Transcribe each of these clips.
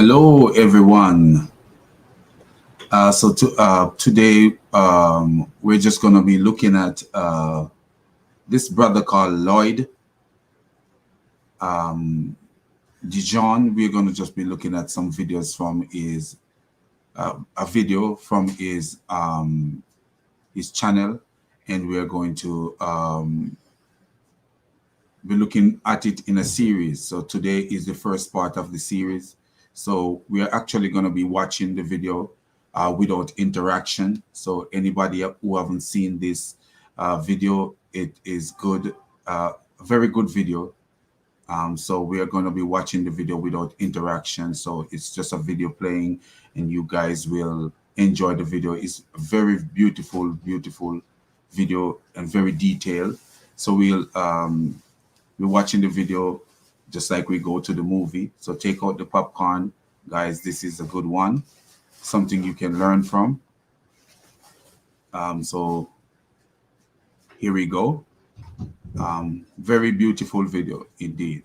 Hello, everyone. Today we're just going to be looking at this brother called Lloyd Dijon. We're going to just be looking at some videos from a video from his channel, and we're going to be looking at it in a series. So today is the first part of the series. So we are actually going to be watching the video without interaction. So anybody who haven't seen this video, it is good, a very good video. So we are going to be watching the video without interaction. So it's just a video playing, and you guys will enjoy the video. It's a very beautiful, beautiful video and very detailed. So we're watching the video just like we go to the movie. So take out the popcorn, guys. This is a good one, something you can learn from. So here we go. Very beautiful video indeed.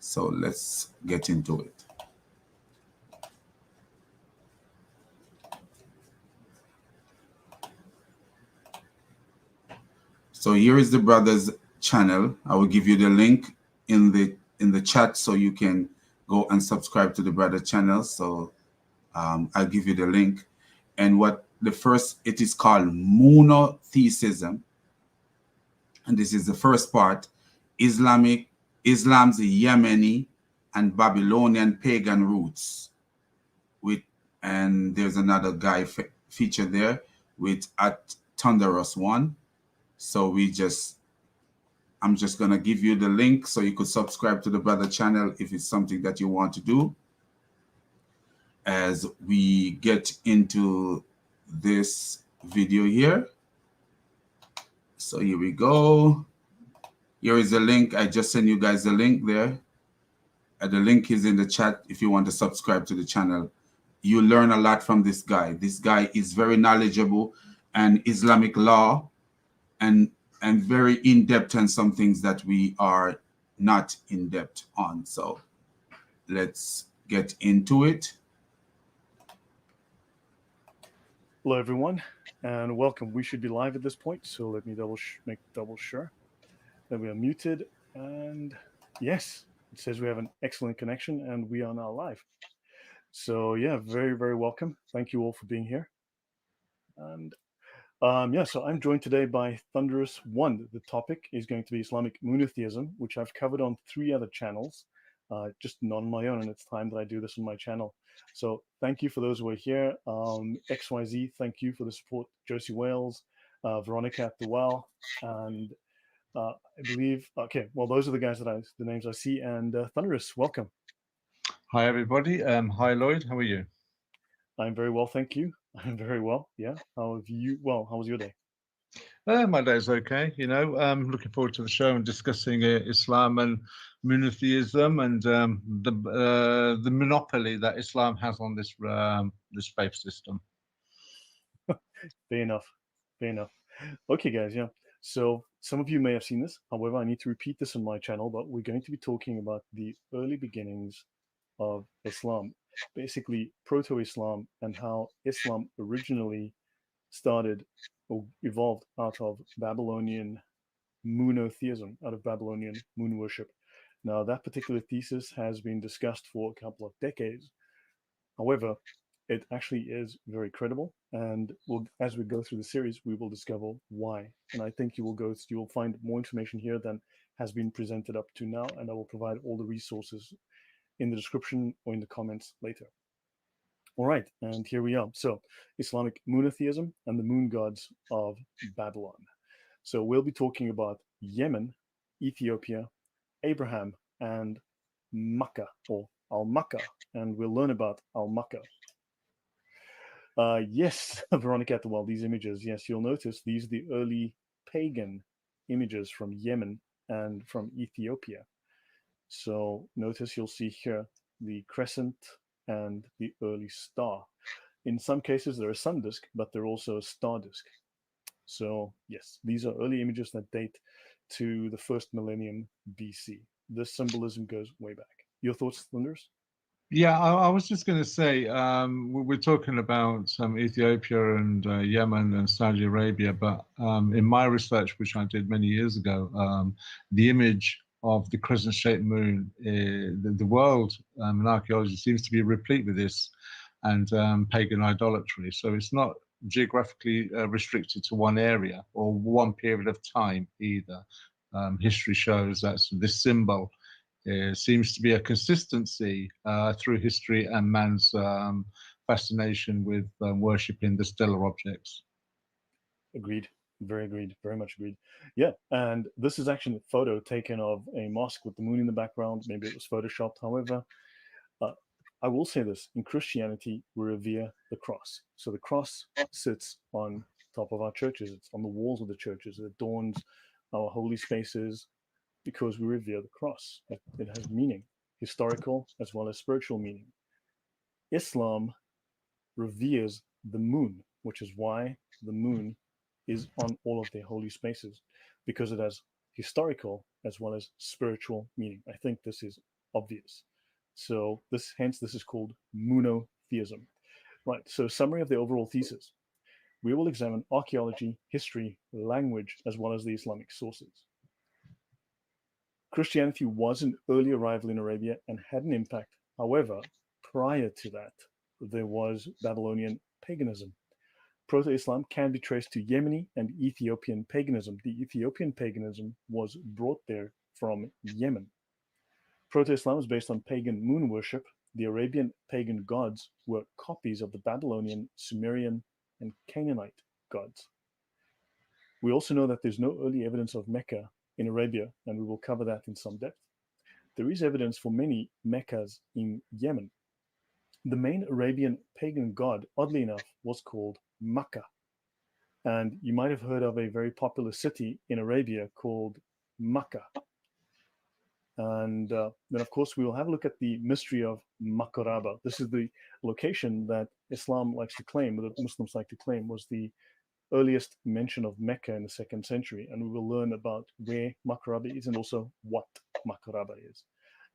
So let's get into it. So here is the brother's channel. I will give you the link in the chat so you can go and subscribe to the brother channel. So I'll give you the link. And it is called Moonotheism. And this is the first part, Islam's Yemeni and Babylonian pagan roots. And there's another guy featured there with at Thunderous One. So I'm just gonna give you the link so you could subscribe to the brother channel if it's something that you want to do. As we get into this video here. So here we go. Here is the link. I just sent you guys the link there. And the link is in the chat if you want to subscribe to the channel. You learn a lot from this guy. This guy is very knowledgeable and Islamic law and very in-depth on some things that we are not in-depth on. So let's get into it. Hello, everyone, and welcome. We should be live at this point, so let me make double sure that we are muted. And yes, it says we have an excellent connection, and we are now live. So yeah, very, very welcome. Thank you all for being here. And so I'm joined today by Thunderous One. The topic is going to be Islamic Moonotheism, which I've covered on 3 other channels, just not on my own, and it's time that I do this on my channel. So thank you for those who are here. XYZ, thank you for the support. Josie Wales, Veronica at the well, and I believe, okay, well, those are the guys the names I see. And Thunderous, welcome. Hi, everybody. Hi, Lloyd. How are you? I'm very well, thank you. I'm very well. Yeah. How have you? Well, how was your day? My day's okay. Looking forward to the show and discussing Islam and monotheism and the monopoly that Islam has on this faith system. Fair enough. Fair enough. Okay, guys. Yeah. So some of you may have seen this. However, I need to repeat this on my channel. But we're going to be talking about the early beginnings of Islam, basically proto-Islam, and how Islam originally started or evolved out of Babylonian Moonotheism, out of Babylonian moon worship. Now, that particular thesis has been discussed for a couple of decades. However, it actually is very credible, and as we go through the series, we will discover why. And I think you will find more information here than has been presented up to now, and I will provide all the resources in the description or in the comments later. All right, and here we are. So, Islamic monotheism and the moon gods of Babylon. So we'll be talking about Yemen, Ethiopia, Abraham, and Makkah, or Al-Makkah, and we'll learn about Al-Makkah. Yes, Veronica, well, these images, yes, you'll notice these are the early pagan images from Yemen and from Ethiopia. So notice you'll see here the crescent and the early star. In some cases, they're a sun disk, but they're also a star disk. So yes, these are early images that date to the 1st millennium BC. This symbolism goes way back. Your thoughts, Thunders? Yeah, I was just going to say, we're talking about Ethiopia and Yemen and Saudi Arabia, but in my research, which I did many years ago, the image of the crescent-shaped moon, the world in archaeology seems to be replete with this and pagan idolatry. So it's not geographically restricted to one area or one period of time either. History shows that this symbol seems to be a consistency through history and man's fascination with worshipping the stellar objects. Agreed. Very agreed. Very much agreed. Yeah, and this is actually a photo taken of a mosque with the moon in the background. Maybe it was photoshopped. However, I will say this: in Christianity, we revere the cross. So the cross sits on top of our churches. It's on the walls of the churches. It adorns our holy spaces because we revere the cross. It has meaning, historical as well as spiritual meaning. Islam reveres the moon, which is why the moon is on all of their holy spaces, because it has historical as well as spiritual meaning. I think this is obvious. So hence this is called Moonotheism. Right. So summary of the overall thesis. We will examine archaeology, history, language, as well as the Islamic sources. Christianity was an early arrival in Arabia and had an impact. However, prior to that, there was Babylonian paganism. Proto-Islam can be traced to Yemeni and Ethiopian paganism. The Ethiopian paganism was brought there from Yemen. Proto-Islam was based on pagan moon worship. The Arabian pagan gods were copies of the Babylonian, Sumerian, and Canaanite gods. We also know that there's no early evidence of Mecca in Arabia, and we will cover that in some depth. There is evidence for many Meccas in Yemen. The main Arabian pagan god, oddly enough, was called Makkah. And you might have heard of a very popular city in Arabia called Makkah. And then, of course, we will have a look at the mystery of Makaraba. This is the location that Islam likes to claim, that Muslims like to claim, was the earliest mention of Mecca in the 2nd century. And we will learn about where Makaraba is and also what Makaraba is.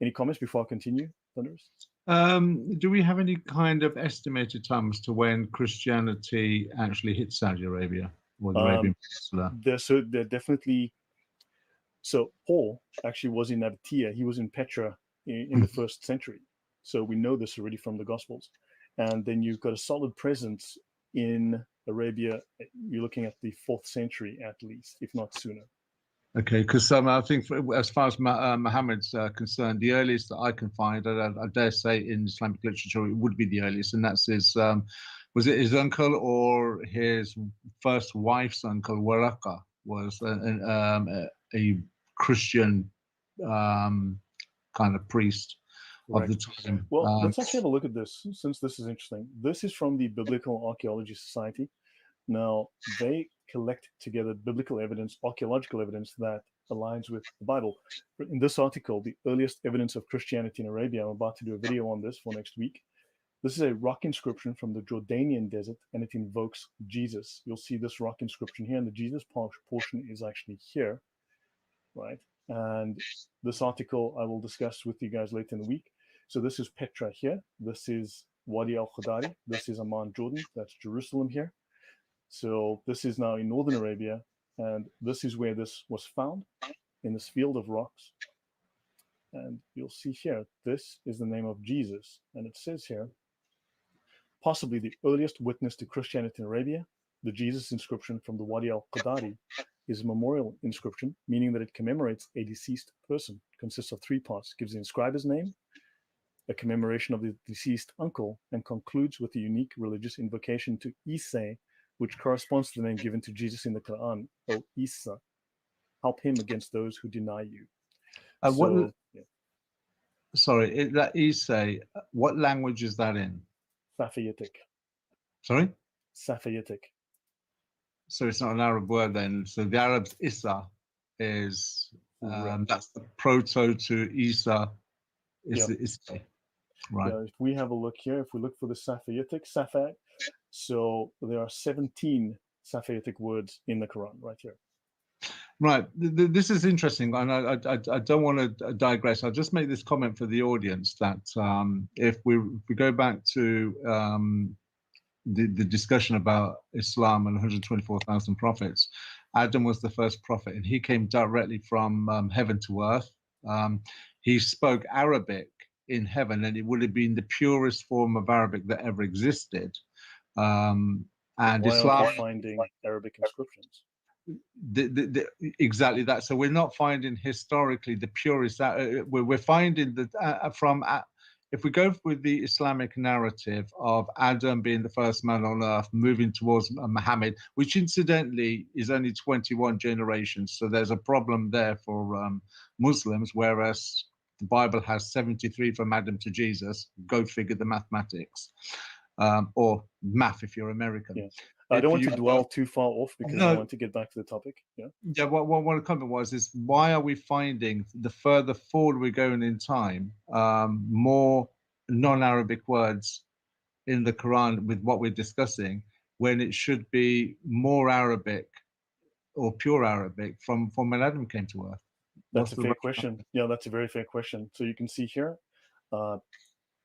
Any comments before I continue, Thunderous? Do we have any kind of estimated time as to when Christianity actually hit Saudi Arabia or the Arabian Peninsula? They're definitely. So Paul actually was in Nabatea. He was in Petra in the 1st century. So we know this already from the Gospels. And then you've got a solid presence in Arabia. You're looking at the 4th century at least, if not sooner. Okay, because I think as far as Muhammad's concerned, the earliest that I can find, I dare say in Islamic literature, it would be the earliest, and that's his, was it his uncle or his first wife's uncle, Waraka, was a Christian kind of priest of the time. Well, let's actually have a look at this, since this is interesting. This is from the Biblical Archaeology Society. Now, they collect together biblical evidence, archaeological evidence that aligns with the Bible. In this article, the earliest evidence of Christianity in Arabia, I'm about to do a video on this for next week. This is a rock inscription from the Jordanian desert, and it invokes Jesus. You'll see this rock inscription here, and the Jesus portion is actually here, right? And this article I will discuss with you guys later in the week. So this is Petra here. This is Wadi al-Khudari. This is Amman, Jordan. That's Jerusalem here. So this is now in northern Arabia, and this is where this was found, in this field of rocks. And you'll see here, this is the name of Jesus. And it says here, possibly the earliest witness to Christianity in Arabia, the Jesus inscription from the Wadi al-Qadari is a memorial inscription, meaning that it commemorates a deceased person. It consists of 3 parts. It gives the inscriber's name, a commemoration of the deceased uncle, and concludes with a unique religious invocation to Isa, which corresponds to the name given to Jesus in the Quran, O Isa, help him against those who deny you. Sorry, that Isa, what language is that in? Safayitic. Sorry? Safayitic. So it's not an Arab word then. So the Arab's Isa is, that's the proto to Isa, is the Isa. Right. If we have a look here, if we look for the Safayitic, Safa, so there are 17 Safayitic words in the Quran right here. Right. This is interesting, and I don't want to digress. I'll just make this comment for the audience that if we go back to the discussion about Islam and 124,000 prophets, Adam was the first prophet, and he came directly from heaven to earth. He spoke Arabic in heaven, and it would have been the purest form of Arabic that ever existed. And why Islam, aren't we finding Arabic inscriptions? Exactly that. So we're not finding historically the purest. We're finding that from if we go with the Islamic narrative of Adam being the first man on earth, moving towards Muhammad, which incidentally is only 21 generations. So there's a problem there for Muslims, whereas the Bible has 73 from Adam to Jesus. Go figure the mathematics, or math if you're American. Yeah. I don't want to dwell too far off because I want to get back to the topic. Yeah. Yeah. What the comment was is why are we finding the further forward we're going in time, more non-Arabic words in the Quran with what we're discussing, when it should be more Arabic or pure Arabic from when Adam came to earth? That's a fair question. Yeah, that's a very fair question. So you can see here,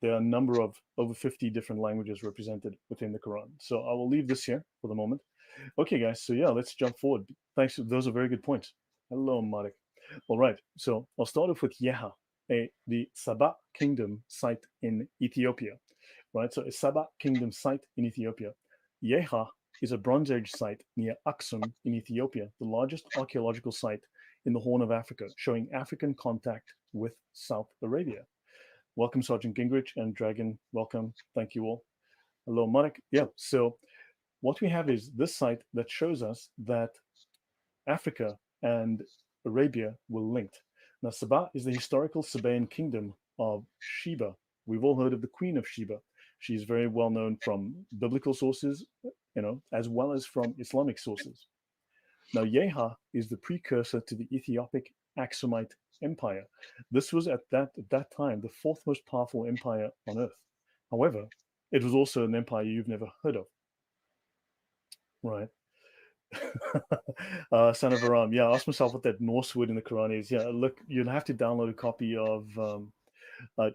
there are a number of over 50 different languages represented within the Quran. So I will leave this here for the moment. Okay, guys. So yeah, let's jump forward. Thanks. Those are very good points. Hello, Marek. All right. So I'll start off with Yeha, the Sabah kingdom site in Ethiopia. Right. So a Sabah kingdom site in Ethiopia. Yeha is a Bronze Age site near Aksum in Ethiopia, the largest archaeological site in the Horn of Africa, showing African contact with South Arabia. Welcome, Sergeant Gingrich and Dragon. Welcome. Thank you all. Hello, Marek. Yeah, so what we have is this site that shows us that Africa and Arabia were linked. Now, Sabah is the historical Sabaean kingdom of Sheba. We've all heard of the Queen of Sheba. She's very well known from biblical sources, as well as from Islamic sources. Now, Yeha is the precursor to the Ethiopic Aksumite Empire. This was at that time the fourth most powerful empire on earth. However, it was also an empire you've never heard of. Right. Son of Aram. Yeah, I asked myself what that Norse word in the Quran is. Yeah, look, you'll have to download a copy of.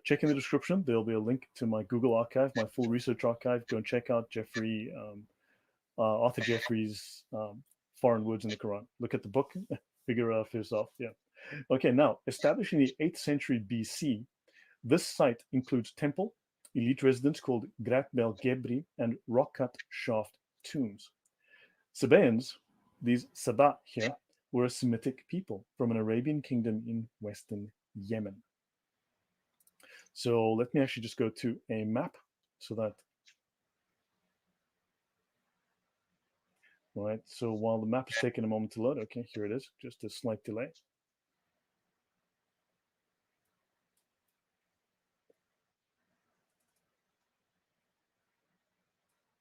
Check in the description. There'll be a link to my Google archive, my full research archive. Go and check out Arthur Jeffrey's foreign words in the Quran. Look at the book, figure out for yourself. Yeah. Okay, now, established in the 8th century BC, this site includes temple, elite residence called Grat Bel Gebri, and rock-cut shaft tombs. Sabaeans, these Sabah here, were a Semitic people from an Arabian kingdom in western Yemen. So let me actually just go to a map so that. All right, so while the map is taking a moment to load, okay, here it is, just a slight delay.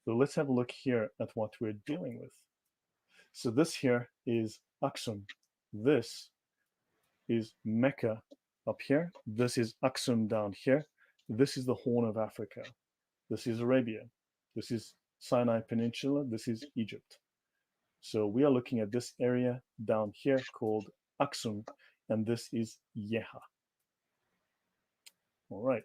So let's have a look here at what we're dealing with. So this here is Aksum. This is Mecca up here. This is Aksum down here. This is the Horn of Africa. This is Arabia. This is Sinai Peninsula. This is Egypt. So we are looking at this area down here called Aksum, and this is Yeha. All right.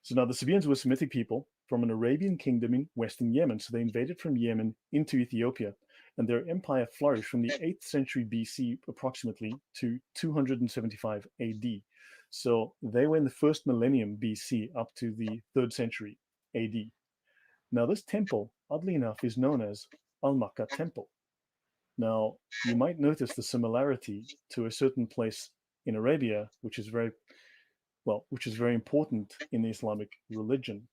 So now the Sabaeans were Semitic people from an Arabian kingdom in western Yemen. So they invaded from Yemen into Ethiopia, and their empire flourished from the 8th century BC approximately to 275 AD. So they were in the first millennium BC up to the 3rd century AD. Now this temple, oddly enough, is known as Al-Makkah Temple. Now, you might notice the similarity to a certain place in Arabia, which is very important in the Islamic religion.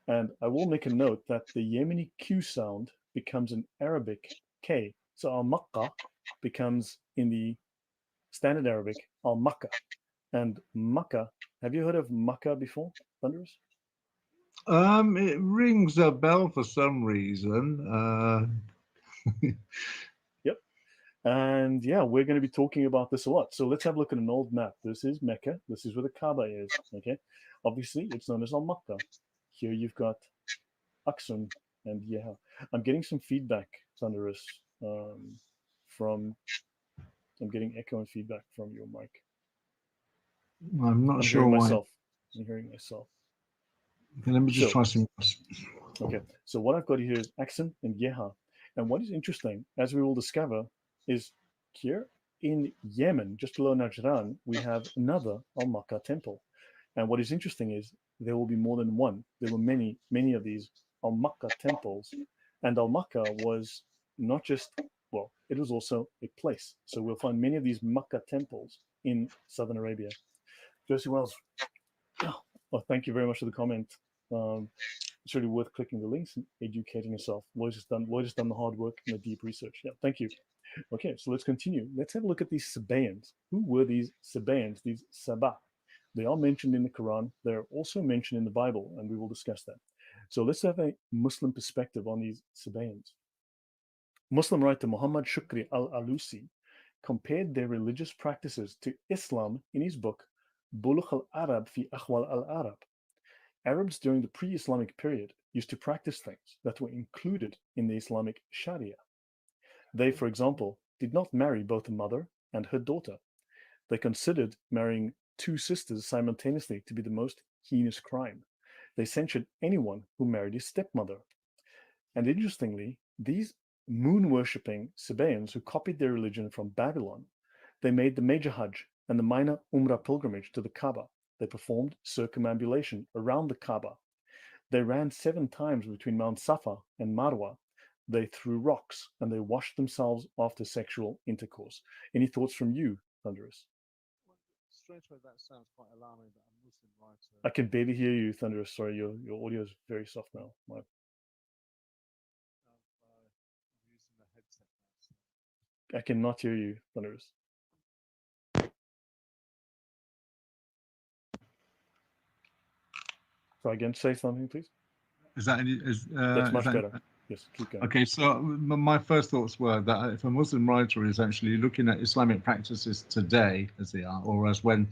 And I will make a note that the Yemeni Q sound becomes an Arabic K. So Al-Makkah becomes, in the standard Arabic, Al-Makkah. And Makkah, have you heard of Makkah before, Thunderous? It rings a bell for some reason. Yep. And yeah, we're going to be talking about this a lot. So let's have a look at an old map. This is Mecca. This is where the Kaaba is. Okay. Obviously, it's known as Al-Makkah. Here you've got Aksum and Yeha. I'm getting some feedback, Thunderous, from I'm getting echo and feedback from your mic. I'm not I'm sure hearing why. myself. I'm hearing myself. Okay, let me just So- try something else. Okay, so what I've got here is Axon and Yeha. And what is interesting, as we will discover, is here in Yemen, just below Najran, we have another Al-Makkah temple. And what is interesting is there will be more than one. There were many, many of these Al-Makkah temples. And Al-Makkah was not just, well, it was also a place. So we'll find many of these Makkah temples in Southern Arabia. Josie Wells, oh, thank you very much for the comment. It's really worth clicking the links and educating yourself. Lloyd has done the hard work and the deep research. Yeah, thank you. Okay, so let's continue. Let's have a look at these Sabaeans. Who were these Sabaeans, these Sabah? They are mentioned in the Quran. They're also mentioned in the Bible, and we will discuss that. So let's have a Muslim perspective on these Sabaeans. Muslim writer Muhammad Shukri al-Alusi compared their religious practices to Islam in his book Bulugh al-Arab fi Akhwal al-Arab. Arabs during the pre-Islamic period used to practice things that were included in the Islamic Sharia. They, for example, did not marry both a mother and her daughter. They considered marrying two sisters simultaneously to be the most heinous crime. They censured anyone who married his stepmother. And interestingly, these moon-worshipping Sabaeans who copied their religion from Babylon, they made the major Hajj and the minor Umrah pilgrimage to the Kaaba. They performed circumambulation around the Kaaba. They ran 7 times between Mount Safa and Marwa. They threw rocks and they washed themselves after sexual intercourse. Any thoughts from you, Thunderous? Straightaway, that sounds quite alarming that a Muslim writer. I can barely hear you, Thunderous. Sorry, your audio is very soft now. I'm using the headset now. So. I cannot hear you, Thunderous. So again, say something, please. Is that any? That's much is that, better. Yes, keep going. Okay, so my first thoughts were that if a Muslim writer is actually looking at Islamic practices today as they are, or as when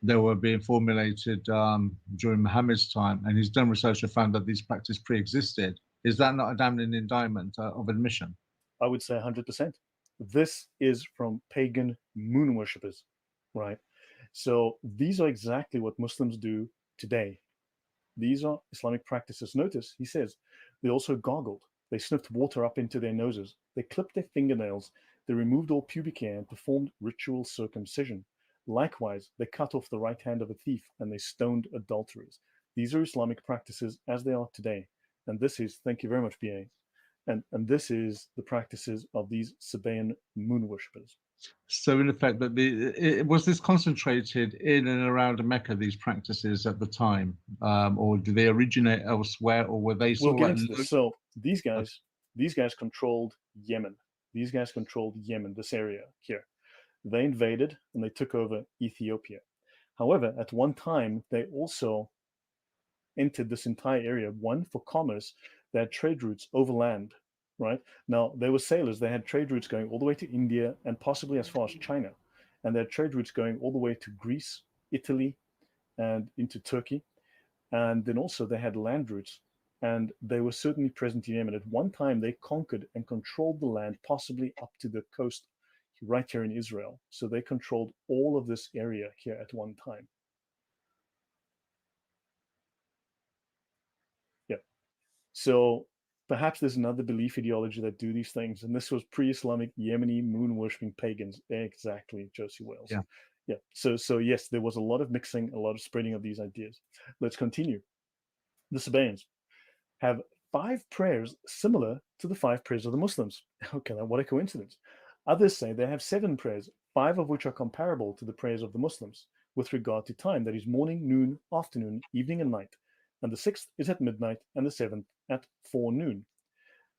they were being formulated during Muhammad's time, and he's done research and found that these practices pre-existed, is that not a damning indictment of admission? I would say 100%. This is from pagan moon worshippers, right? So these are exactly what Muslims do today. These are Islamic practices. Notice, he says, they also gargled. They sniffed water up into their noses. They clipped their fingernails. They removed all pubic hair and performed ritual circumcision. Likewise, they cut off the right hand of a thief and they stoned adulterers. These are Islamic practices as they are today. And this is, thank you very much, BA. And this is the practices of these Sabaean moon worshippers. So in effect, that was this concentrated in and around Mecca, these practices at the time, or do they originate elsewhere, or were they We'll sort get of into this. So these guys controlled Yemen. These guys controlled Yemen, this area here. They invaded and they took over Ethiopia. However, at one time, they also entered this entire area, one, for commerce. They had trade routes overland, right? Now, they were sailors. They had trade routes going all the way to India and possibly as far as China. And they had trade routes going all the way to Greece, Italy, and into Turkey. And then also they had land routes, and they were certainly present in Yemen. At one time, they conquered and controlled the land, possibly up to the coast right here in Israel. So they controlled all of this area here at one time. Yeah. So perhaps there's another belief ideology that do these things. And this was pre-Islamic Yemeni moon-worshipping pagans. Exactly, Josie Wales. Yeah. Yeah. So yes, there was a lot of mixing, a lot of spreading of these ideas. Let's continue. The Sabaeans have 5 prayers similar to the 5 prayers of the Muslims. Okay, now what a coincidence. Others say they have 7 prayers, 5 of which are comparable to the prayers of the Muslims with regard to time, that is morning, noon, afternoon, evening, and night. And the 6th is at midnight, and the 7th at forenoon.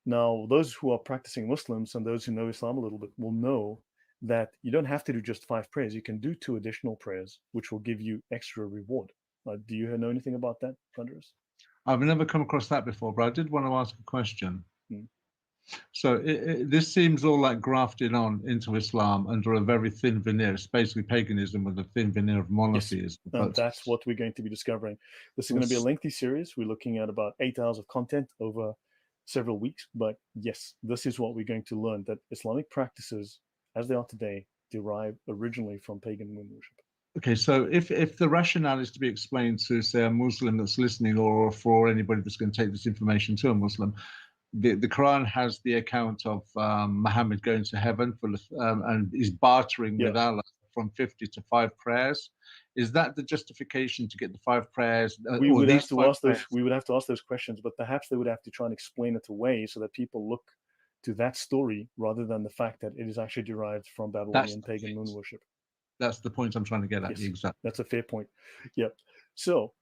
Now, those who are practicing Muslims and those who know Islam a little bit will know that you don't have to do just 5 prayers. You can do 2 additional prayers, which will give you extra reward. Do you know anything about that, Thunderous? I've never come across that before, but I did want to ask a question. So this seems all like grafted on into Islam under a very thin veneer. It's basically paganism with a thin veneer of monotheism. Yes, and that's what we're going to be discovering. This is going to be a lengthy series. We're looking at about 8 hours of content over several weeks. But yes, this is what we're going to learn, that Islamic practices, as they are today, derive originally from pagan moon worship. Okay, so if the rationale is to be explained to, say, a Muslim that's listening, or for anybody that's going to take this information to a Muslim, the Quran has the account of Muhammad going to heaven and is bartering with Allah from 50 to 5 prayers. Is that the justification to get the 5 prayers? We would have to ask those. We would have to ask those questions, but perhaps they would have to try and explain it away so that people look to that story rather than the fact that it is actually derived from Babylonian pagan moon worship. That's the point I'm trying to get at. Yes, exactly. That's a fair point. Yep. So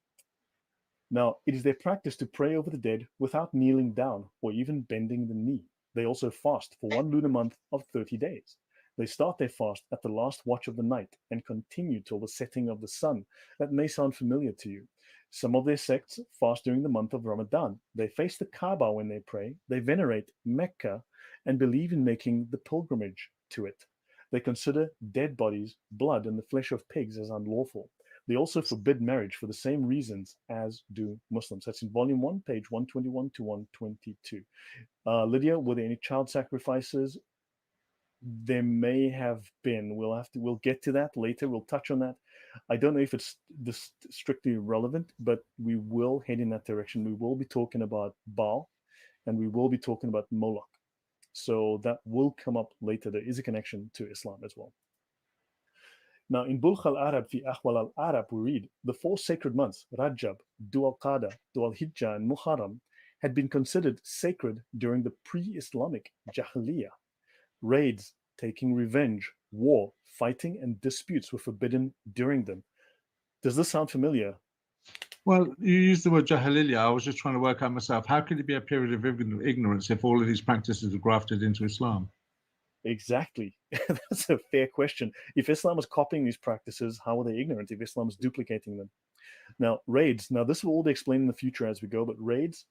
now it is their practice to pray over the dead without kneeling down or even bending the knee. They also fast for 1 lunar month of 30 days. They start their fast at the last watch of the night and continue till the setting of the sun. That may sound familiar to you. Some of their sects fast during the month of Ramadan. They face the Kaaba when they pray. They venerate Mecca and believe in making the pilgrimage to it. They consider dead bodies, blood, and the flesh of pigs as unlawful. They also forbid marriage for the same reasons as do Muslims. That's in volume 1, page 121 to 122. Lydia, were there any child sacrifices? There may have been. We'll get to that later. We'll touch on that. I don't know if it's strictly relevant, but we will head in that direction. We will be talking about Baal, and we will be talking about Moloch. So that will come up later. There is a connection to Islam as well. Now, in Bulkh al-Arab fi Ahwal al-Arab, we read, the 4 sacred months, Rajab, Dhu al-Qada, Dhu al-Hijjah, and Muharram, had been considered sacred during the pre-Islamic Jahiliyyah. Raids, taking revenge, war, fighting, and disputes were forbidden during them. Does this sound familiar? Well, you used the word Jahiliyyah. I was just trying to work out myself. How could it be a period of ignorance if all of these practices are grafted into Islam? Exactly. That's a fair question. If Islam was copying these practices, how are they ignorant if Islam is duplicating them? Now, raids. Now, this will all be explained in the future as we go, but raids,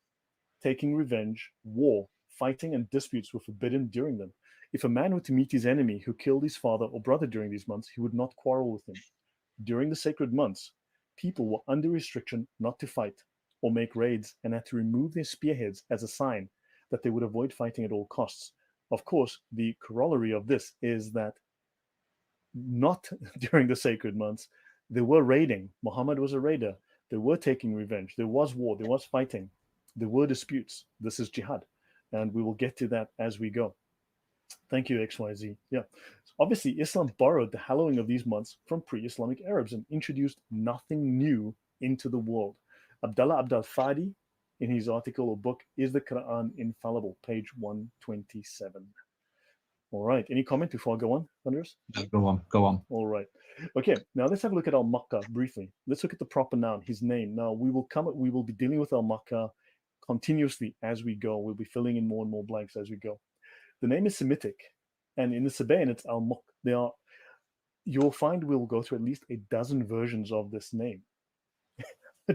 taking revenge, war, fighting, and disputes were forbidden during them. If a man were to meet his enemy who killed his father or brother during these months, he would not quarrel with him. During the sacred months, people were under restriction not to fight or make raids and had to remove their spearheads as a sign that they would avoid fighting at all costs. Of course, the corollary of this is that not during the sacred months, they were raiding. Muhammad was a raider. They were taking revenge. There was war. There was fighting. There were disputes. This is jihad. And we will get to that as we go. Thank you, XYZ. Yeah. So obviously, Islam borrowed the hallowing of these months from pre-Islamic Arabs and introduced nothing new into the world. Abdullah Abdal Fadi, in his article or book, Is the Quran Infallible? Page 127. All right. Any comment before I go on, Thunderous? Go on. All right. Okay. Now let's have a look at Al-Makkah briefly. Let's look at the proper noun, his name. Now we will be dealing with Al-Makkah continuously as we go. We'll be filling in more and more blanks as we go. The name is Semitic, and in the Sabaean it's Al-Muk. You'll find we'll go through at least a dozen versions of this name.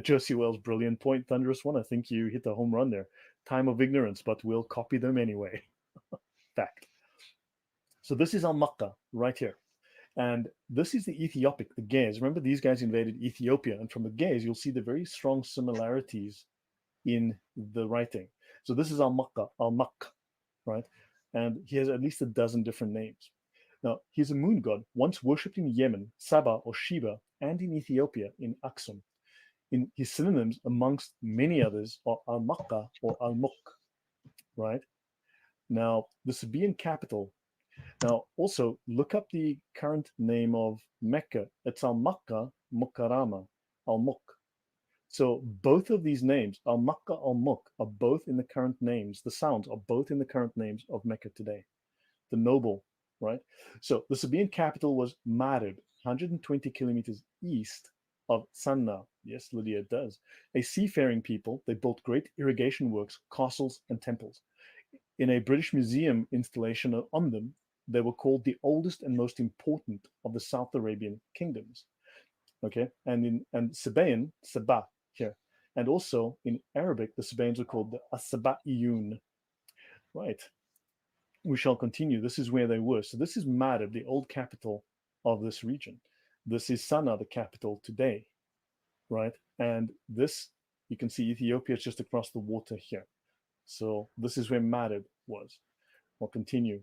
Josie Wells' brilliant point, Thunderous One. I think you hit the home run there. Time of ignorance, but we'll copy them anyway. Fact. So this is Al-Makkah right here. And this is the Ethiopic, the Ge'ez. Remember, these guys invaded Ethiopia. And from the Ge'ez, you'll see the very strong similarities in the writing. So this is Al-Makkah, Al-Mak, right? And he has at least a dozen different names. Now, he's a moon god, once worshipped in Yemen, Saba or Sheba, and in Ethiopia, in Aksum. In his synonyms, amongst many others, are Al-Makkah or Al-Muk, right? Now, the Sabaean capital. Now, also, look up the current name of Mecca. It's Al-Makkah Mukarrama, Al-Muk. So both of these names, Al-Makkah, Al-Muk, are both in the current names. The sounds are both in the current names of Mecca today. The noble, right? So the Sabaean capital was Marib, 120 kilometers east of Sanna. Yes, Lydia does. A seafaring people, they built great irrigation works, castles, and temples. In a British museum installation on them, they were called the oldest and most important of the South Arabian kingdoms. Okay, and Sabaean, Sabah here, and also in Arabic, the Sabaeans are called the As-Sabaiyun. Right. We shall continue. This is where they were. So this is Marib, the old capital of this region. This is Sanaa, the capital today, right? And this, you can see Ethiopia is just across the water here. So this is where Marib was. I'll continue.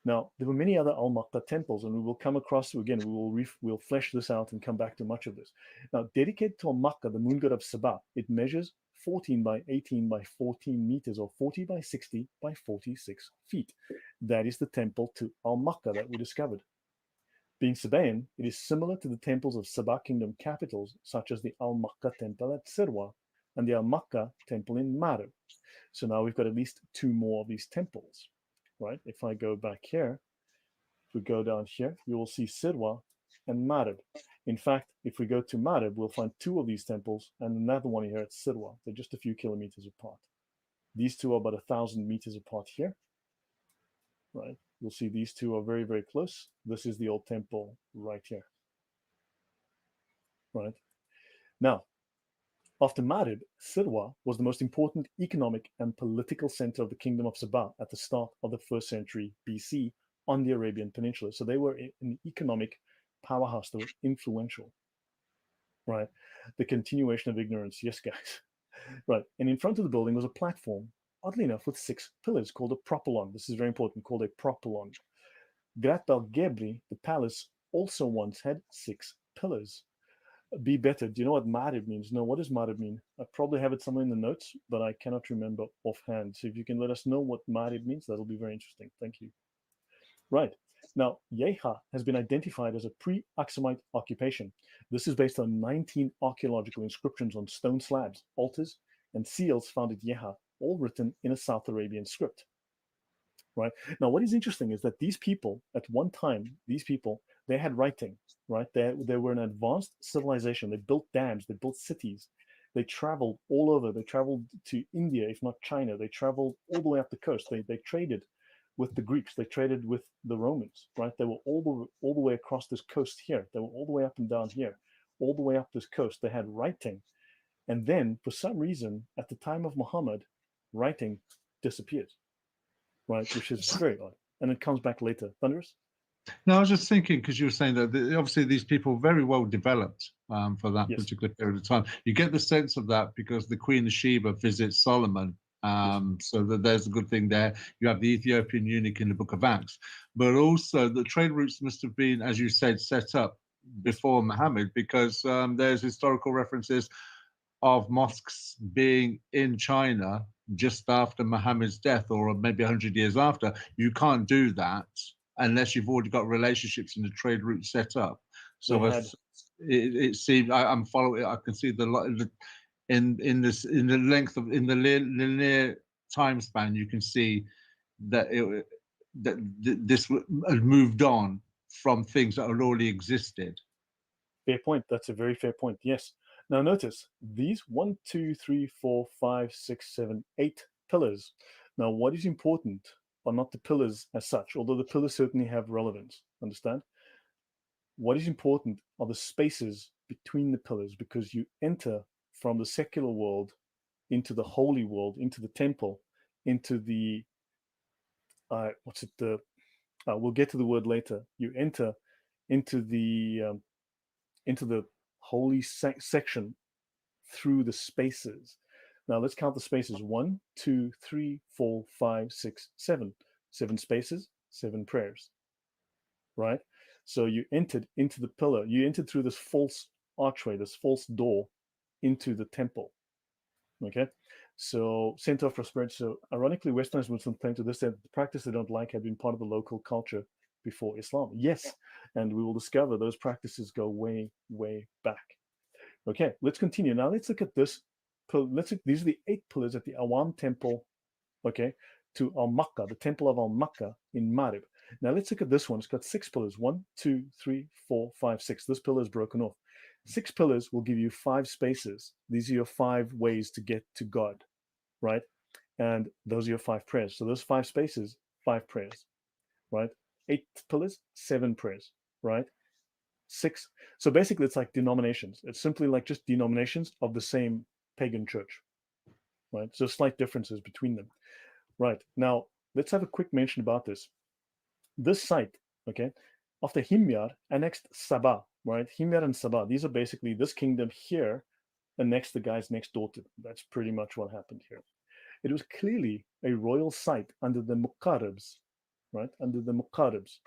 Now, there were many other Al-Makkah temples, and we will come across, again, we'll flesh this out and come back to much of this. Now, dedicated to Al-Makkah, the moon god of Sabah, it measures 14 by 18 by 14 meters, or 40 by 60 by 46 feet. That is the temple to Al-Makkah that we discovered. Being Sabaean, it is similar to the temples of Sabah kingdom capitals, such as the Al-Makkah temple at Sirwa and the Al-Makkah temple in Marib. So now we've got at least 2 more of these temples, right? If I go back here, if we go down here, you will see Sirwa and Marib. In fact, if we go to Marib, we'll find 2 of these temples and another one here at Sirwa. They're just a few kilometers apart. These 2 are about 1,000 meters apart here, right? You'll see these 2 are very, very close. This is the old temple right here, right? Now, after Marib, Sirwa was the most important economic and political center of the kingdom of Sabah at the start of the 1st century BC on the Arabian Peninsula. So they were an economic powerhouse. They were influential, right? The continuation of ignorance, yes, guys, right? And in front of the building was a platform, oddly enough, with 6 pillars called a propylon. This is very important, called a propylon. Grat al-Gebri, the palace, also once had 6 pillars. Be better. Do you know what Marib means? No, what does Marib mean? I probably have it somewhere in the notes, but I cannot remember offhand. So if you can let us know what Marib means, that'll be very interesting. Thank you. Right. Now, Yeha has been identified as a pre-Aksumite occupation. This is based on 19 archaeological inscriptions on stone slabs, altars, and seals found at Yeha, all written in a South Arabian script. Right. Now, what is interesting is that these people, at one time, they had writing, right? They were an advanced civilization. They built dams, they built cities. They traveled all over. They traveled to India, if not China. They traveled all the way up the coast. They traded with the Greeks. They traded with the Romans, right? They were all the way across this coast here. They were all the way up and down here, all the way up this coast. They had writing. And then, for some reason, at the time of Muhammad, writing disappeared, right? Which is very odd. And it comes back later. Thunderous? No, I was just thinking, because you were saying that obviously these people were very well developed for that Yes. particular period of time. You get the sense of that because the Queen of Sheba visits Solomon. So that there's a good thing there. You have the Ethiopian eunuch in the Book of Acts, but also the trade routes must have been, as you said, set up before Muhammad, because there's historical references of mosques being in China just after Muhammad's death, or maybe 100 years after. You can't do that unless you've already got relationships in the trade route set up. So it seems I'm following. I can see in the length of in the linear time span, you can see that this had moved on from things that had already existed. Fair point. That's a very fair point. Yes. Now notice these 1, 2, 3, 4, 5, 6, 7, 8 pillars. Now, what is important are not the pillars as such, although the pillars certainly have relevance. Understand? What is important are the spaces between the pillars, because you enter from the secular world into the holy world, into the temple, into the we'll get to the word later. You enter into the holy section through the spaces. Now let's count the spaces. 1, 2, 3, 4, 5, 6, 7. 7 spaces, 7 prayers. Right? So you entered into the pillar. You entered through this false archway, this false door into the temple. Okay? So center of prosperity. So ironically, Westerners Muslims claim to this that the practice they don't like had been part of the local culture before Islam. Yes, and we will discover those practices go way, way back. Okay, let's continue. Now let's look at this. These are the 8 pillars at the Awam temple, okay, to Al-Makkah, the temple of Al-Makkah in Marib. Now let's look at this one. It's got 6 pillars. 1, 2, 3, 4, 5, 6. This pillar is broken off. 6 pillars will give you 5 spaces. These are your 5 ways to get to God, right? And those are your 5 prayers. So those 5 spaces, 5 prayers, right? 8 pillars, 7 prayers, right? 6. So basically, it's like denominations. It's simply like just denominations of the same pagan church, right? So slight differences between them, right? Now, let's have a quick mention about this. This site, okay, after Himyar annexed Sabah, right? Himyar and Sabah, these are basically this kingdom here annexed the guys next door to them. That's pretty much what happened here. It was clearly a royal site under the Muqarrabs, right, under the Muqarribs,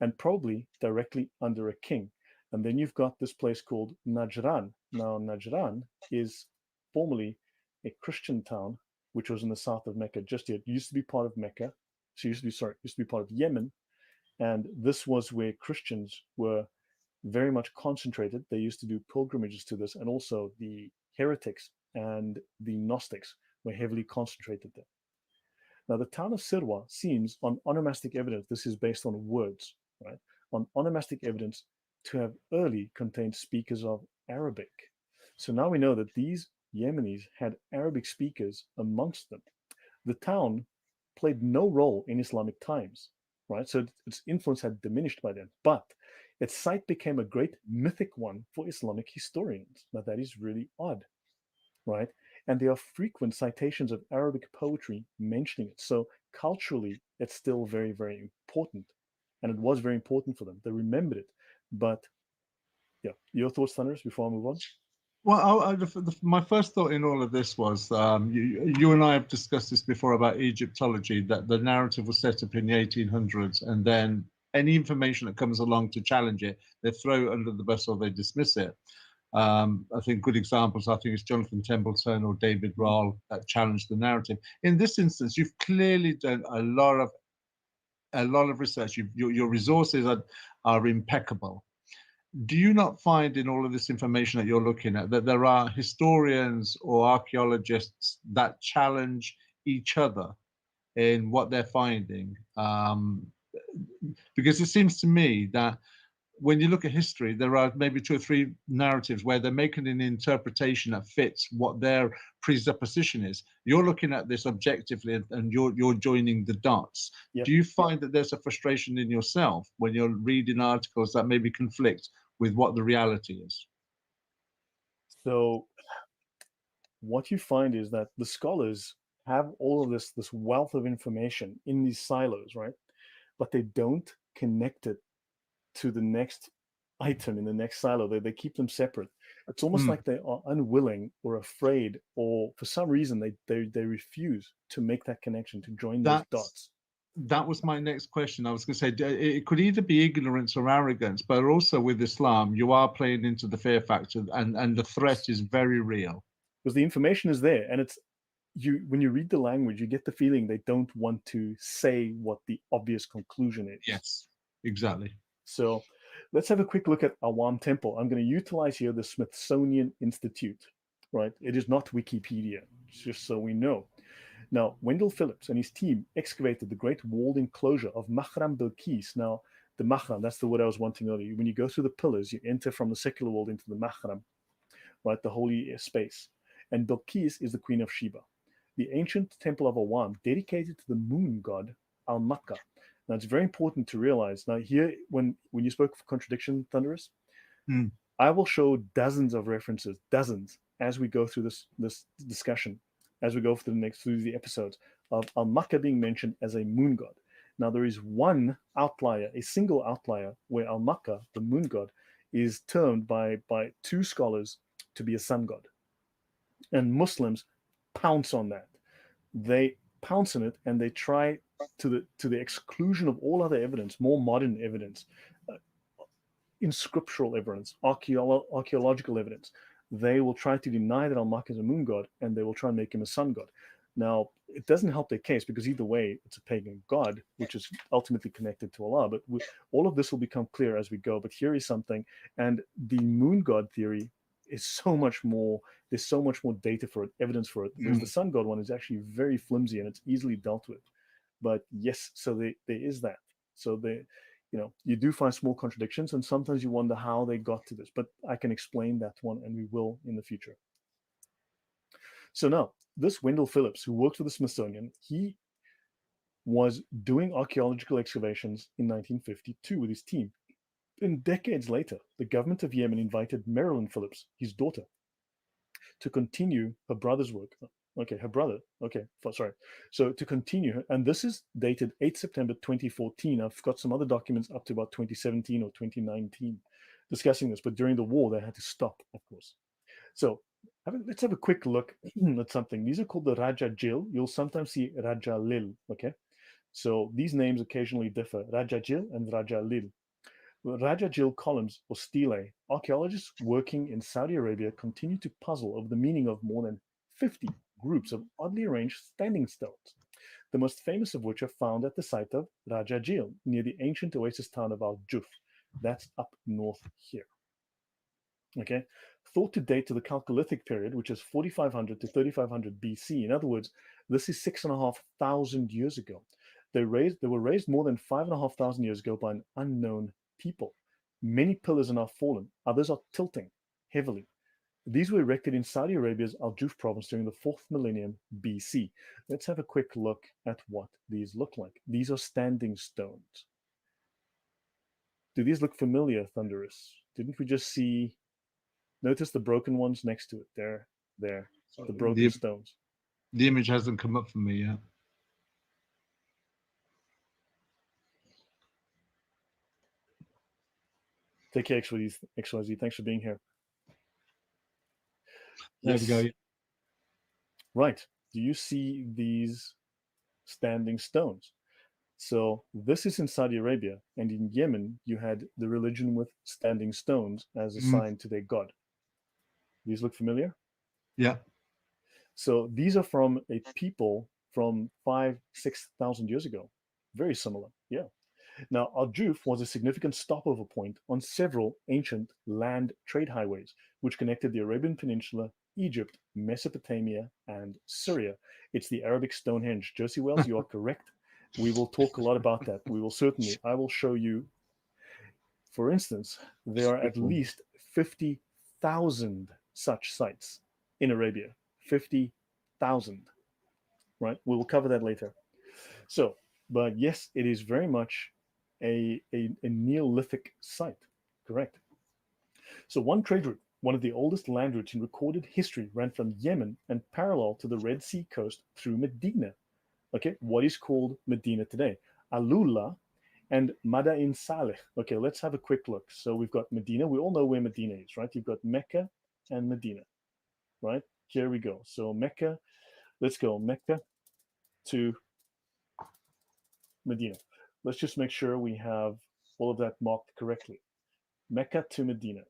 and probably directly under a king. And then you've got this place called Najran. Now, Najran is formerly a Christian town, which was in the south of Mecca. Just yet, it used to be part of Mecca. So used to be part of Yemen, and this was where Christians were very much concentrated. They used to do pilgrimages to this, and also the heretics and the Gnostics were heavily concentrated there. Now, the town of Sirwa seems, on onomastic evidence, this is based on words, right? On onomastic evidence, to have early contained speakers of Arabic. So now we know that these Yemenis had Arabic speakers amongst them. The town played no role in Islamic times, right? So its influence had diminished by then, but its site became a great mythic one for Islamic historians. Now, that is really odd, right? And there are frequent citations of Arabic poetry mentioning it. So culturally, it's still very, very important. And it was very important for them. They remembered it. But yeah, your thoughts, Thunders, before I move on? Well, my first thought in all of this was you and I have discussed this before about Egyptology, that the narrative was set up in the 1800s, and then any information that comes along to challenge it, they throw it under the bus or they dismiss it. I think good examples, I think it's Jonathan Templeton or David Roll that challenged the narrative. In this instance, you've clearly done a lot of research. Your resources are impeccable. Do you not find in all of this information that you're looking at that there are historians or archaeologists that challenge each other in what they're finding? Because it seems to me that when you look at history, there are maybe 2 or 3 narratives where they're making an interpretation that fits what their presupposition is. You're looking at this objectively and you're joining the dots. Yep. Do you find that there's a frustration in yourself when you're reading articles that maybe conflict with what the reality is? So what you find is that the scholars have all of this wealth of information in these silos, right? But they don't connect it to the next item in the next silo. They keep them separate. It's almost like they are unwilling or afraid, or for some reason they refuse to make that connection, to join those dots. That was my next question. I was going to say it could either be ignorance or arrogance, but also with Islam, you are playing into the fear factor, and the threat is very real. Because the information is there, and it's when you read the language, you get the feeling they don't want to say what the obvious conclusion is. Yes, exactly. So let's have a quick look at Awam Temple. I'm going to utilize here the Smithsonian Institute, right? It is not Wikipedia, just so we know. Now, Wendell Phillips and his team excavated the great walled enclosure of Mahram Bilqis. Now, the Mahram, that's the word I was wanting earlier. When you go through the pillars, you enter from the secular world into the Mahram, right, the holy space. And Bilqis is the queen of Sheba. The ancient temple of Awam, dedicated to the moon god, Al-Makka. Now, it's very important to realize. Now, here, when you spoke of contradiction, Thunderous, I will show dozens of references, dozens, as we go through this discussion, as we go through the episodes, of Al-Makka being mentioned as a moon god. Now, there is one outlier, a single outlier, where Al-Makka, the moon god, is termed by 2 scholars to be a sun god. And Muslims pounce on that. They pounce on it, and they try to the exclusion of all other evidence, more modern evidence, inscriptural evidence, archaeological evidence. They will try to deny that Al-Makka is a moon god, and they will try and make him a sun god. Now, it doesn't help their case, because either way, it's a pagan god, which is ultimately connected to Allah. But all of this will become clear as we go. But here is something, and the moon god theory is so much more. There's so much more data for it, evidence for it. Whereas the sun god one is actually very flimsy, and it's easily dealt with. But yes, so there is that. So you do find small contradictions, and sometimes you wonder how they got to this. But I can explain that one, and we will in the future. So now, this Wendell Phillips, who worked for the Smithsonian, he was doing archaeological excavations in 1952 with his team. And decades later, the government of Yemen invited Marilyn Phillips, his daughter, to continue her brother's work. Okay, her brother. Okay, sorry. So to continue, and this is dated 8 September 2014. I've got some other documents up to about 2017 or 2019 discussing this, but during the war, they had to stop, of course. So let's have a quick look at something. These are called the Raja Jil. You'll sometimes see Raja Lil, okay? So these names occasionally differ, Rajajil and Rajalil. Rajajil columns or stelae, archaeologists working in Saudi Arabia continue to puzzle over the meaning of more than 50 groups of oddly arranged standing stones, the most famous of which are found at the site of Rajajil, near the ancient oasis town of Al-Juf. That's up north here. Okay, thought to date to the Chalcolithic period, which is 4500 to 3500 BC. In other words, this is 6,500 years ago. They were raised more than 5,500 years ago by an unknown people. Many pillars are now fallen, others are tilting heavily. These were erected in Saudi Arabia's Al Juf province during the 4th millennium BC. Let's have a quick look at what these look like. These are standing stones. Do these look familiar, Thunderous? Didn't we just see? Notice the broken ones next to it. There, the broken stones. The image hasn't come up for me yet. Take care, XYZ. Thanks for being here. There we go. Right. Do you see these standing stones? So this is in Saudi Arabia, and in Yemen, you had the religion with standing stones as a sign to their god. These look familiar? Yeah. So these are from a people from 5,000-6,000 years ago. Very similar. Yeah. Now, Al-Juf was a significant stopover point on several ancient land trade highways, which connected the Arabian Peninsula, Egypt, Mesopotamia, and Syria. It's the Arabic Stonehenge. Josie Wells, you are correct. We will talk a lot about that. I will show you, for instance, there are at least 50,000 such sites in Arabia. 50,000, right? We will cover that later. So, but yes, it is very much a Neolithic site, correct? So one trade route, one of the oldest land routes in recorded history, ran from Yemen and parallel to the Red Sea coast through Medina. Okay, what is called Medina today? Alula and Madain Saleh. Okay, let's have a quick look. So we've got Medina. We all know where Medina is, right? You've got Mecca and Medina, right? Here we go. So Mecca, let's go Mecca to Medina. Let's just make sure we have all of that marked correctly. Mecca to Medina.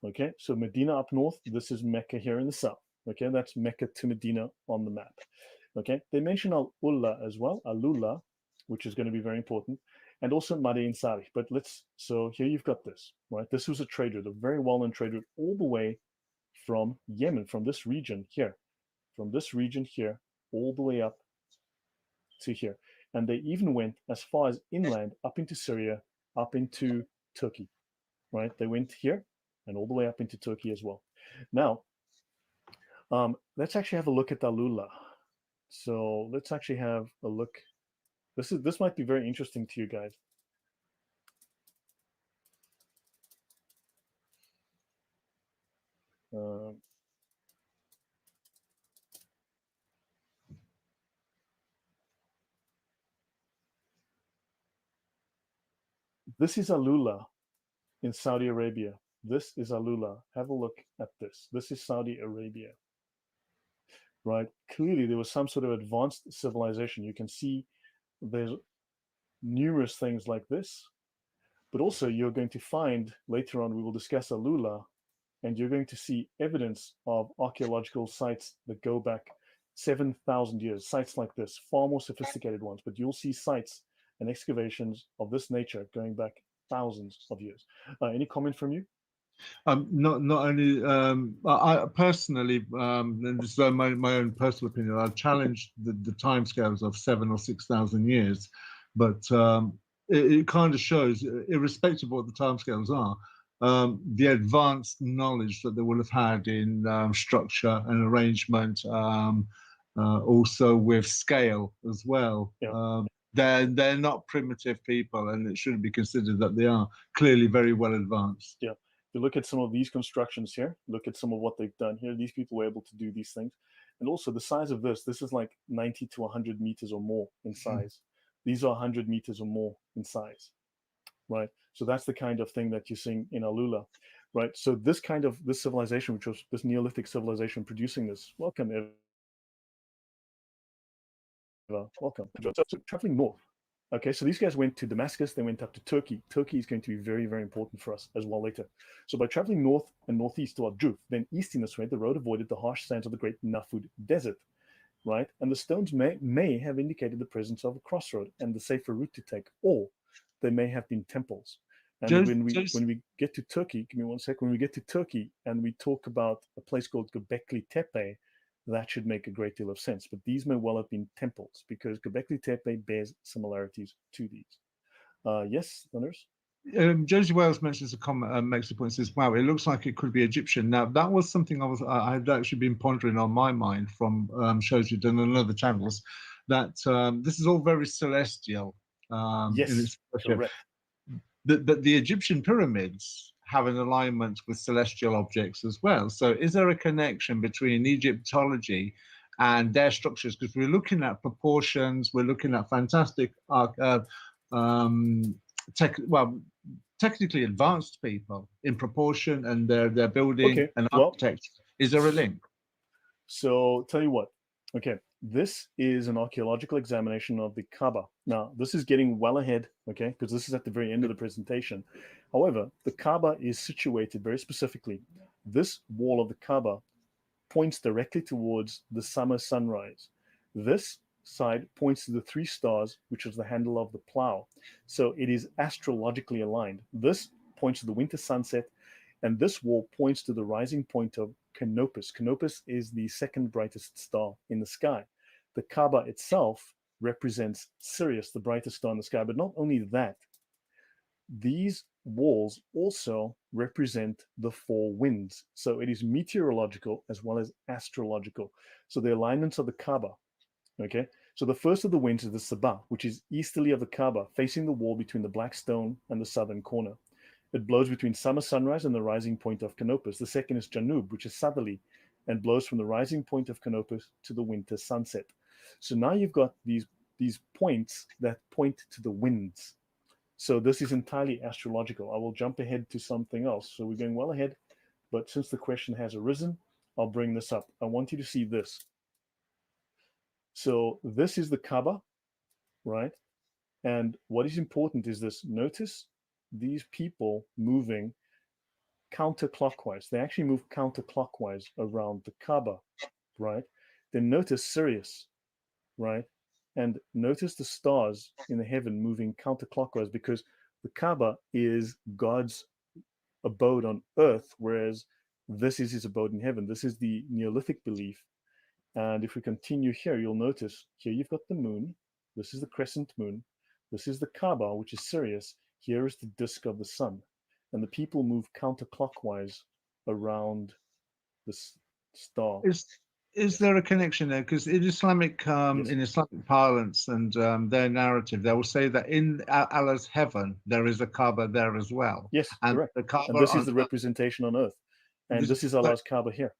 Okay, so Medina up north, this is Mecca here in the south. Okay, that's Mecca to Medina on the map. Okay, they mention Al-Ulla as well, Al-Ula, which is going to be very important, and also Madain Salih. But so here you've got this, right? This was a trade route, a very well-known trade route all the way from Yemen, from this region here, all the way up to here. And they even went as far as inland, up into Syria, up into Turkey, right? They went here and all the way up into Turkey as well. Now, let's actually have a look at Alula. So let's actually have a look. This might be very interesting to you guys. This is Alula in Saudi Arabia. This is Alula. Have a look at this. This is Saudi Arabia, right? Clearly, there was some sort of advanced civilization. You can see there's numerous things like this, but also you're going to find later on, we will discuss Alula, and you're going to see evidence of archaeological sites that go back 7,000 years, sites like this, far more sophisticated ones, but you'll see sites and excavations of this nature going back thousands of years. Any comment from you? Not only I personally, and this is my own personal opinion, I've challenged the timescales of 7,000 or 6,000 years, but it kind of shows, irrespective of what the timescales are, the advanced knowledge that they will have had in structure and arrangement, also with scale as well. Yeah. They're not primitive people, and it shouldn't be considered that they are. Clearly very well advanced. Yeah. If you look at some of these constructions here, look at some of what they've done here. These people were able to do these things. And also the size of this is like 90 to 100 meters or more in size. These are 100 meters or more in size, right? So that's the kind of thing that you're seeing in Alula, right? So this civilization, which was this Neolithic civilization producing this, welcome welcome. So traveling north. Okay, so these guys went to Damascus, they went up to Turkey. Turkey is going to be very, very important for us as well later. So by traveling north and northeast toward Juf, then east in this way, the road avoided the harsh sands of the great Nafud Desert, right? And the stones may have indicated the presence of a crossroad and the safer route to take, or they may have been temples. And when we get to Turkey, give me one sec, when we get to Turkey and we talk about a place called Göbekli Tepe, that should make a great deal of sense. But these may well have been temples because Göbekli Tepe bears similarities to these. Yes, Thunders? Josie Wales mentions a comment, makes a point, says, "Wow, it looks like it could be Egyptian." Now, that was something I had actually been pondering on my mind from shows you've done on other channels. That this is all very celestial. Yes, correct. The Egyptian pyramids have an alignment with celestial objects as well. So, is there a connection between Egyptology and their structures? Because we're looking at proportions, we're looking at fantastic technically advanced people in proportion and their building and architecture. Is there a link? So tell you what, okay, this is an archaeological examination of the Kaaba. Now, this is getting well ahead, okay, because this is at the very end of the presentation. However, the Kaaba is situated very specifically. This wall of the Kaaba points directly towards the summer sunrise. This side points to the three stars, which is the handle of the plow. So it is astrologically aligned. This points to the winter sunset, and this wall points to the rising point of Canopus. Canopus is the second brightest star in the sky. The Kaaba itself represents Sirius, the brightest star in the sky. But not only that, these walls also represent the four winds. So it is meteorological as well as astrological. So the alignments of the Kaaba, okay? So the first of the winds is the Sabah, which is easterly of the Kaaba, facing the wall between the black stone and the southern corner. It blows between summer sunrise and the rising point of Canopus. The second is Janub, which is southerly, and blows from the rising point of Canopus to the winter sunset. So now you've got these points that point to the winds. So this is entirely astrological. I will jump ahead to something else. So we're going well ahead, but since the question has arisen, I'll bring this up. I want you to see this. So this is the Kaaba, right? And what is important is this. Notice these people moving counterclockwise. They actually move counterclockwise around the Kaaba, right? Then notice Sirius, right? And notice the stars in the heaven moving counterclockwise because the Kaaba is God's abode on earth, whereas this is his abode in heaven. This is the Neolithic belief. And if we continue here, you'll notice here you've got the moon. This is the crescent moon. This is the Kaaba, which is Sirius. Here is the disk of the sun. And the people move counterclockwise around this star. Is there a connection there? Because in Islamic, Yes. in Islamic parlance and their narrative, they will say that in Allah's heaven there is a Kaaba there as well. Yes, and correct. The Kaaba And this is the representation on earth. And this is Allah's Kaaba here.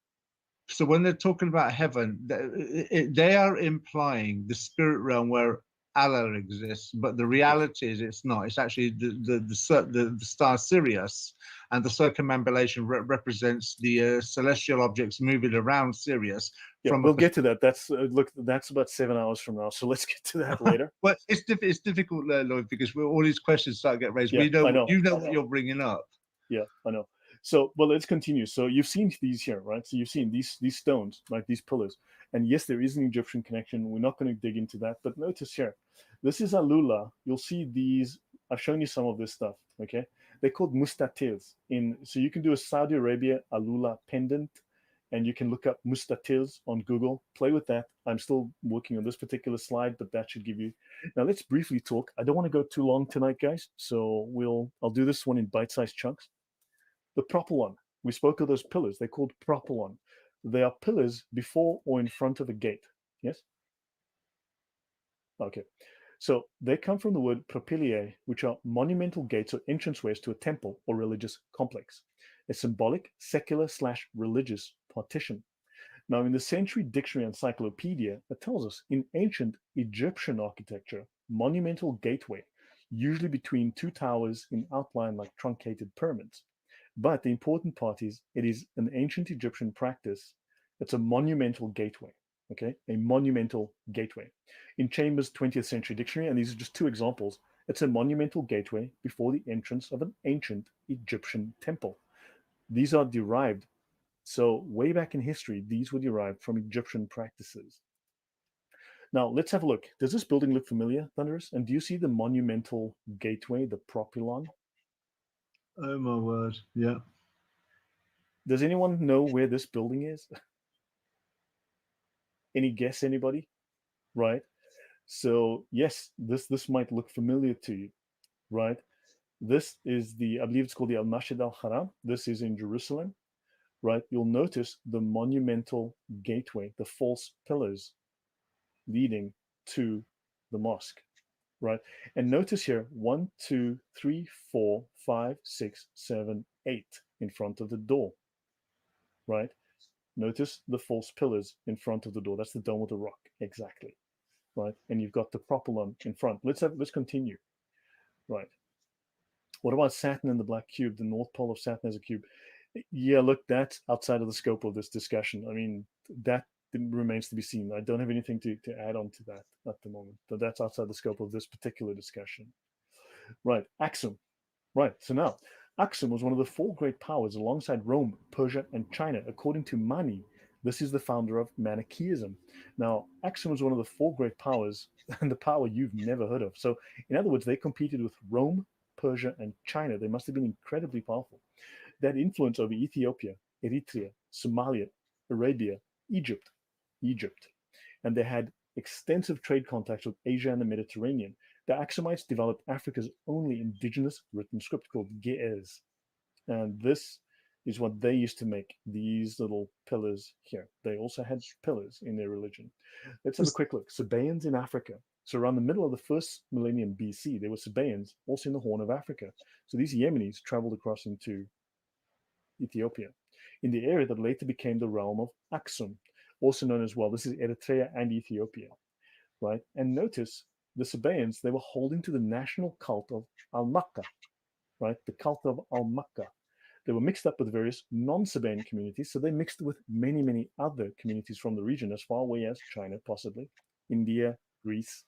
So when they're talking about heaven, they are implying the spirit realm where Allah exists, but the reality is it's not. It's actually the star Sirius, and the circumambulation represents the celestial objects moving around Sirius. Yeah, we'll get to that. That's look, that's about 7 hours from now. So let's get to that later. Well, it's difficult, Lloyd, because all these questions start to get raised. Yeah, You know what you're bringing up. Yeah, I know. So, well, let's continue. So you've seen these here, right? So you've seen these stones, right? These pillars. And yes, there is an Egyptian connection. We're not going to dig into that. But notice here, this is Alula. You'll see these. I've shown you some of this stuff, okay? They're called mustatirs. So you can do a Saudi Arabia Alula pendant, and you can look up mustatirs on Google. Play with that. I'm still working on this particular slide, but that should give you. Now, let's briefly talk. I don't want to go too long tonight, guys. So I'll do this one in bite-sized chunks. The propylon. We spoke of those pillars. They're called propylon. They are pillars before or in front of a gate. Yes? Okay. So they come from the word propylae, which are monumental gates or entranceways to a temple or religious complex, a symbolic, secular/religious partition. Now, in the Century Dictionary Encyclopedia, it tells us in ancient Egyptian architecture, monumental gateway, usually between two towers in outline like truncated pyramids. But the important part is it is an ancient Egyptian practice. It's a monumental gateway. okay? A monumental gateway. In Chambers' 20th century dictionary, and these are just two examples, it's a monumental gateway before the entrance of an ancient Egyptian temple. These are derived, so way back in history, these were derived from Egyptian practices. Now, let's have a look. Does this building look familiar, Thunderous? And do you see the monumental gateway, the propylon? Oh my word! Yeah. Does anyone know where this building is? Any guess, anybody? Right. So yes, this might look familiar to you, right? This is I believe it's called the Al-Masjid al-Haram. This is in Jerusalem, right? You'll notice the monumental gateway, the false pillars leading to the mosque, right? And notice here, 1, 2, 3, 4, 5, 6, 7, 8 in front of the door, right? Notice the false pillars in front of the door. That's the dome with the rock, exactly, right? And you've got the propylon in front. Let's continue, right? What about Saturn and the black cube? The north pole of Saturn as a cube. Yeah, look, that's outside of the scope of this discussion. I mean, that remains to be seen. I don't have anything to add on to that at the moment, but that's outside the scope of this particular discussion. Right, Aksum. Right, so now, Aksum was one of the four great powers alongside Rome, Persia, and China. According to Mani, this is the founder of Manichaeism. Now, Aksum was one of the four great powers, and the power you've never heard of. So, in other words, they competed with Rome, Persia, and China. They must have been incredibly powerful. They had influence over Ethiopia, Eritrea, Somalia, Arabia, Egypt, and they had extensive trade contacts with Asia and the Mediterranean. The Aksumites developed Africa's only indigenous written script called Ge'ez. And this is what they used to make, these little pillars here. They also had pillars in their religion. Let's have a quick look. Sabaeans in Africa. So around the middle of the first millennium BC, there were Sabaeans also in the Horn of Africa. So these Yemenis traveled across into Ethiopia, in the area that later became the realm of Aksum, also known as, well, this is Eritrea and Ethiopia, right? And notice the Sabaeans, they were holding to the national cult of Al-Makkah, right? The cult of Al-Makkah. They were mixed up with various non-Sabaean communities, so they mixed with many, many other communities from the region, as far away as China, possibly, India, Greece.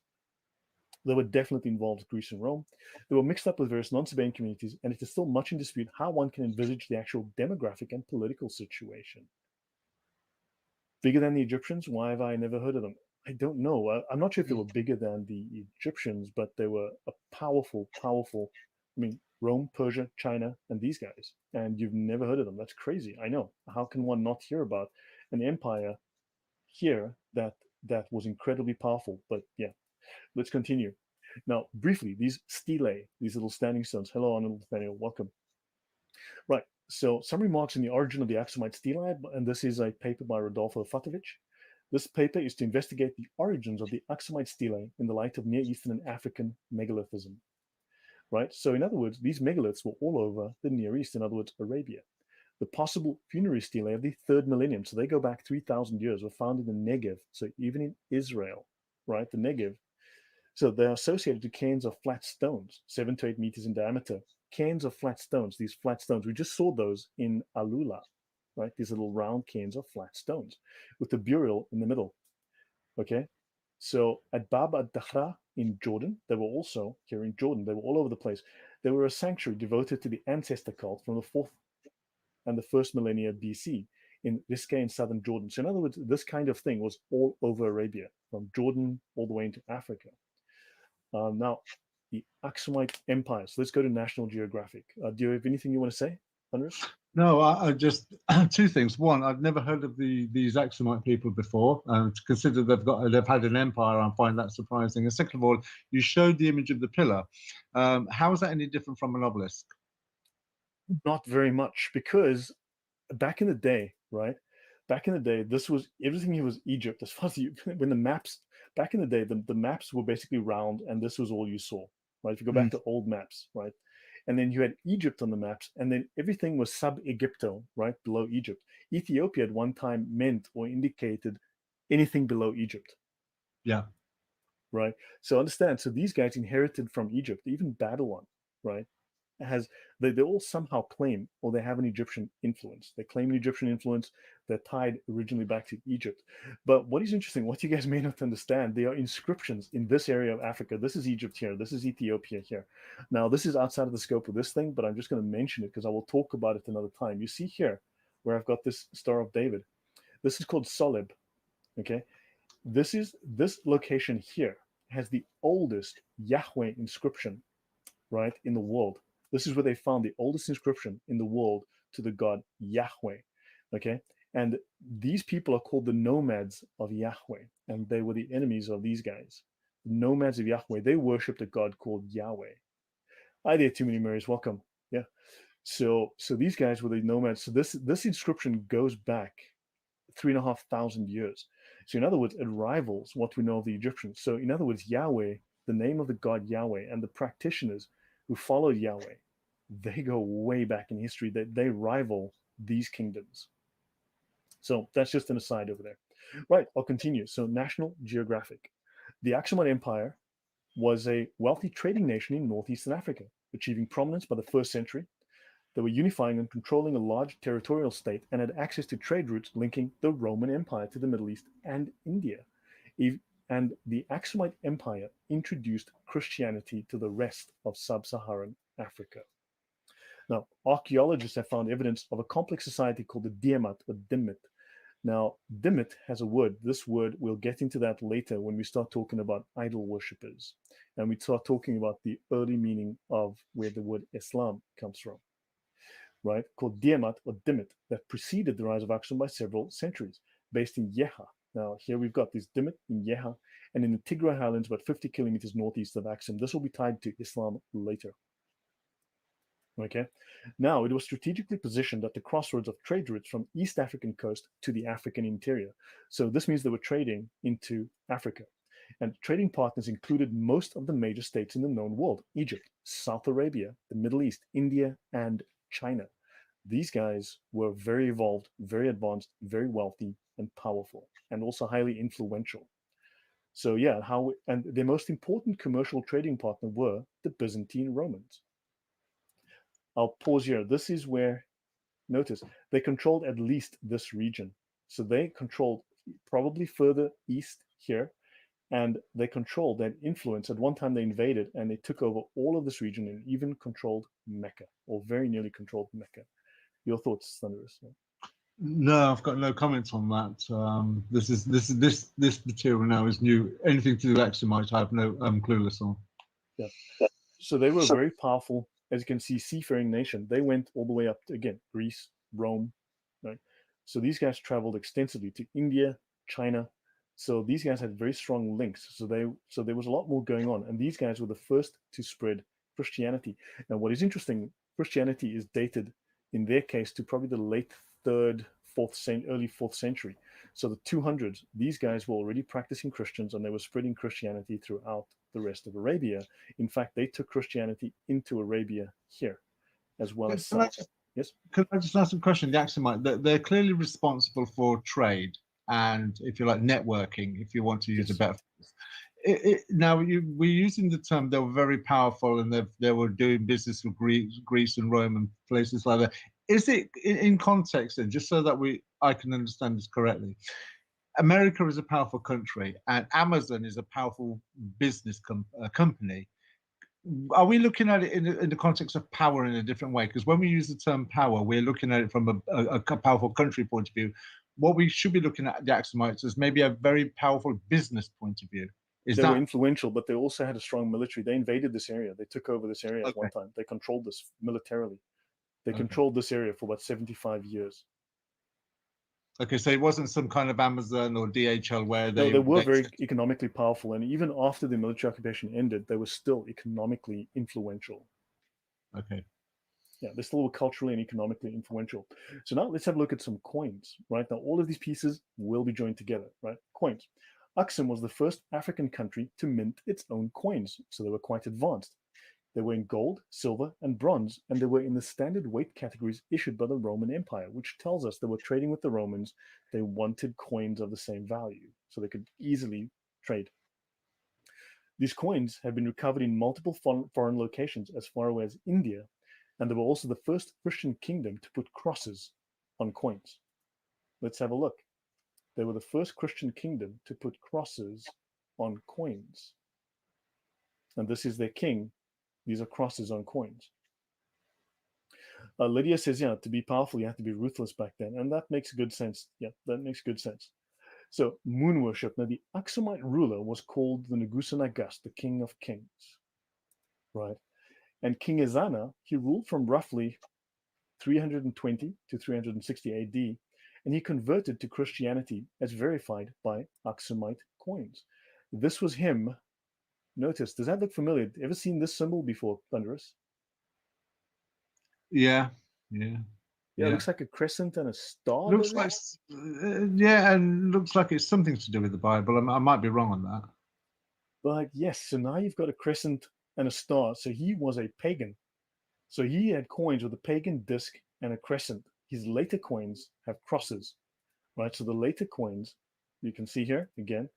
They were definitely involved, Greece and Rome. They were mixed up with various non-Sabaean communities, and it is still much in dispute how one can envisage the actual demographic and political situation. Bigger than the Egyptians? Why have I never heard of them? I don't know. I'm not sure if they were bigger than the Egyptians, but they were a powerful, I mean, Rome, Persia, China, and these guys. And you've never heard of them. That's crazy. I know. How can one not hear about an empire here that was incredibly powerful? But yeah, let's continue. Now, briefly, these stelae, these little standing stones. Hello, Arnold Nathaniel. Welcome. Right. So some remarks on the origin of the Aksumite stelae, and this is a paper by Rodolfo Fatovich. This paper is to investigate the origins of the Aksumite stelae in the light of Near Eastern and African megalithism. Right. So in other words, these megaliths were all over the Near East, in other words, Arabia. The possible funerary stelae of the third millennium, so they go back 3,000 years, were found in the Negev, so even in Israel, right, the Negev. So they're associated to cairns of flat stones, 7 to 8 meters in diameter. Cairns of flat stones, these flat stones, we just saw those in Alula, right? These little round cairns of flat stones with the burial in the middle, okay? So at Bab ad-Dahra in Jordan, they were also, here in Jordan, they were all over the place. They were a sanctuary devoted to the ancestor cult from the 4th and the 1st millennia BC in Rizqah in southern Jordan. So in other words, this kind of thing was all over Arabia, from Jordan all the way into Africa. Now, the Aksumite Empire. So let's go to National Geographic. Do you have anything you want to say, Andres? No, I just two things. One, I've never heard of these Aksumite people before. To consider they've had an empire, I find that surprising. And second of all, you showed the image of the pillar. How is that any different from an obelisk? Not very much, because back in the day, right? Back in the day, this was everything here was Egypt. As far as when the maps back in the day, the maps were basically round, and this was all you saw, right? If you go back to old maps, right? And then you had Egypt on the maps, and then everything was sub-Egypto, right, below Egypt. Ethiopia at one time meant or indicated anything below Egypt. Yeah. Right. So understand. So these guys inherited from Egypt, even Babylon, right? has, they all somehow claim, or they have an Egyptian influence. They claim an Egyptian influence. They're tied originally back to Egypt. But what is interesting, what you guys may not understand, there are inscriptions in this area of Africa. This is Egypt here. This is Ethiopia here. Now, this is outside of the scope of this thing, but I'm just going to mention it because I will talk about it another time. You see here where I've got this Star of David. This is called Soleb. Okay. This location here has the oldest Yahweh inscription, right, in the world. This is where they found the oldest inscription in the world to the god Yahweh. Okay. And these people are called the nomads of Yahweh, and they were the enemies of these guys. The nomads of Yahweh, they worshipped a god called Yahweh. Hi there, Too Many Marys, welcome. Yeah. So these guys were the nomads. So this inscription goes back 3,500 years. So in other words, it rivals what we know of the Egyptians. So in other words, Yahweh, the name of the god Yahweh, and the practitioners who followed Yahweh, they go way back in history. They rival these kingdoms. So that's just an aside over there. Right, I'll continue. So National Geographic. The Aksumite Empire was a wealthy trading nation in northeastern Africa, achieving prominence by the 1st century. They were unifying and controlling a large territorial state and had access to trade routes linking the Roman Empire to the Middle East and India. And the Aksumite Empire introduced Christianity to the rest of sub-Saharan Africa. Now, archaeologists have found evidence of a complex society called the Diamat or Dimit. Now, Dimit has a word. This word, we'll get into that later when we start talking about idol worshippers. And we start talking about the early meaning of where the word Islam comes from, right? Called Diamat or Dimit, that preceded the rise of Aksum by several centuries, based in Yeha. Now, here we've got this Dimit in Yeha and in the Tigray Highlands, about 50 kilometers northeast of Aksum. This will be tied to Islam later. Okay. Now, it was strategically positioned at the crossroads of trade routes from East African coast to the African interior. So this means they were trading into Africa. And trading partners included most of the major states in the known world: Egypt, South Arabia, the Middle East, India, and China. These guys were very evolved, very advanced, very wealthy, and powerful, and also highly influential. So yeah, and their most important commercial trading partner were the Byzantine Romans. I'll pause here. This is where, notice, they controlled at least this region. So they controlled probably further east here, and they controlled that influence. At one time they invaded and they took over all of this region and even controlled Mecca, or very nearly controlled Mecca. Your thoughts, Thunderous? No, I've got no comments on that. This material now is new. Anything to do with Examites, I have no clueless on. Yeah. So they were very powerful, as you can see, seafaring nation. They went all the way up to, again, Greece, Rome, right? So these guys traveled extensively to India, China. So these guys had very strong links. So there was a lot more going on, and these guys were the first to spread Christianity. Now, what is interesting, Christianity is dated, in their case, to probably the late 3rd, 4th, early 4th century. So the 200s, these guys were already practicing Christians, and they were spreading Christianity throughout the rest of Arabia. In fact, they took Christianity into Arabia here, as well as some. Yes. Can I just ask a question? The Axumite, they're clearly responsible for trade and, if you like, networking, if you want to use a better phrase. Now, we're using the term they were very powerful and they were doing business with Greece and Rome and places like that. Is it in context, then, just so that I can understand this correctly? America is a powerful country and Amazon is a powerful business company. Are we looking at it in the context of power in a different way? Because when we use the term power, we're looking at it from a powerful country point of view. What we should be looking at the Axumites is maybe a very powerful business point of view. They were influential, but they also had a strong military. They invaded this area. They took over this area at one time. They controlled this militarily. They controlled this area for about 75 years. Okay, so it wasn't some kind of Amazon or DHL where they were very economically powerful, and even after the military occupation ended, they were still economically influential. Okay. Yeah, they still were culturally and economically influential. So now let's have a look at some coins, right? Now, all of these pieces will be joined together, right? Coins. Aksum was the first African country to mint its own coins, so they were quite advanced. They were in gold, silver, and bronze, and they were in the standard weight categories issued by the Roman Empire, which tells us they were trading with the Romans. They wanted coins of the same value, so they could easily trade. These coins have been recovered in multiple foreign locations as far away as India, And they were also the first Christian kingdom to put crosses on coins. Let's have a look. They were the first Christian kingdom to put crosses on coins. And this is their king. These are crosses on coins. Lydia says, yeah, to be powerful, you have to be ruthless back then. And that makes good sense. Yeah, that makes good sense. So, moon worship. Now, the Aksumite ruler was called the Negusa Nagas, the king of kings. Right? And King Ezana, he ruled from roughly 320 to 360 AD, and he converted to Christianity as verified by Aksumite coins. This was him. Notice, does that look familiar? Ever seen this symbol before, Thunderous? Yeah. Yeah, it looks like a crescent and a star. Looks like, yeah, and looks like it's something to do with the Bible. I might be wrong on that. But yes, so now you've got a crescent and a star. So he was a pagan. So he had coins with a pagan disc and a crescent. His later coins have crosses, right? So the later coins, you can see here again.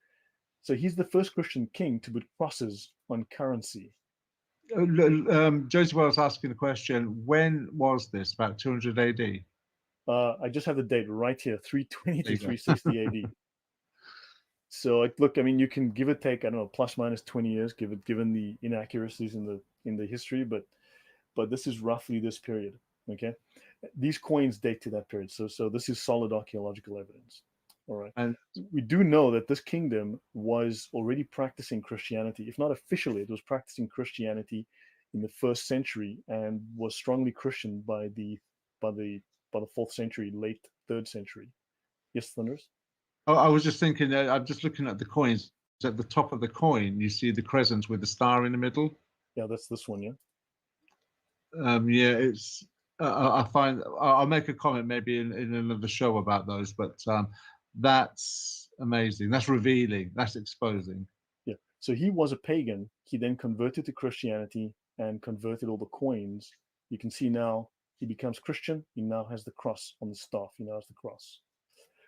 So he's the first Christian king to put crosses on currency. Josie was asking the question, when was this? About 200 AD? I just have the date right here, 320 to 360 AD. So look, I mean, you can give or take, I don't know, plus minus 20 years, given the inaccuracies in the history, but this is roughly this period. Okay, these coins date to that period. So this is solid archaeological evidence. All right. And we do know that this kingdom was already practicing Christianity. If not officially, it was practicing Christianity in the 1st century and was strongly Christian by the 4th century, late 3rd century. Yes, Thunders? Oh, I was just thinking, I'm just looking at the coins. At the top of the coin, you see the crescent with the star in the middle. Yeah, that's this one, yeah. Yeah, it's. I find I'll make a comment maybe in another show about those, but that's amazing. That's revealing. That's exposing. Yeah. So he was a pagan. He then converted to Christianity and converted all the coins. You can see now he becomes Christian. He now has the cross on the staff. He now has the cross.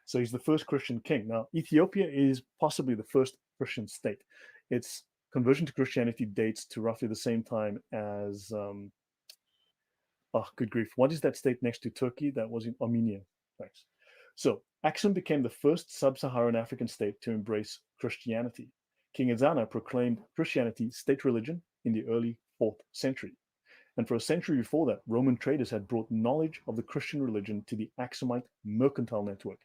So he's the first Christian king. Now, Ethiopia is possibly the first Christian state. Its conversion to Christianity dates to roughly the same time as, oh, good grief. What is that state next to Turkey? That was in Armenia. Thanks. So Aksum became the first sub-Saharan African state to embrace Christianity. King Ezana proclaimed Christianity state religion in the early 4th century. And for a century before that, Roman traders had brought knowledge of the Christian religion to the Aksumite mercantile network.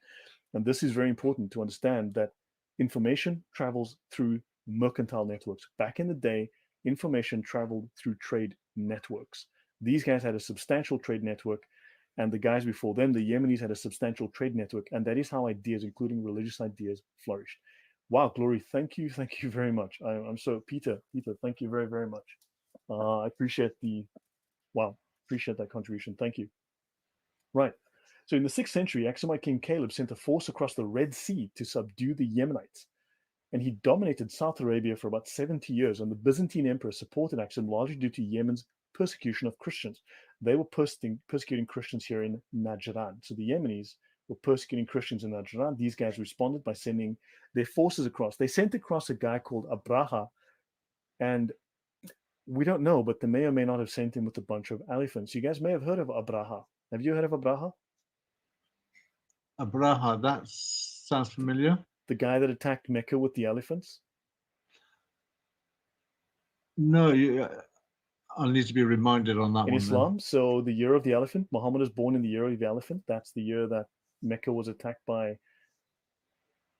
And this is very important to understand that information travels through mercantile networks. Back in the day, information traveled through trade networks. These guys had a substantial trade network, and the guys before them, the Yemenis, had a substantial trade network, and that is how ideas, including religious ideas, flourished. Wow, Glory, thank you very much. I'm so, Peter, thank you very, very much. I appreciate that contribution. Thank you. Right. So in the 6th century, Aksumite King Caleb sent a force across the Red Sea to subdue the Yemenites. And he dominated South Arabia for about 70 years. And the Byzantine emperor supported Aksum largely due to Yemen's persecution of Christians. They were persecuting Christians here in Najran. So the Yemenis were persecuting Christians in Najran. These guys responded by sending their forces across. They sent across a guy called Abraha. And we don't know, but they may or may not have sent him with a bunch of elephants. You guys may have heard of Abraha. Have you heard of Abraha? Abraha, that sounds familiar. The guy that attacked Mecca with the elephants? No, I'll need to be reminded on that one. In Islam, so the year of the elephant, Muhammad was born in the year of the elephant. That's the year that Mecca was attacked by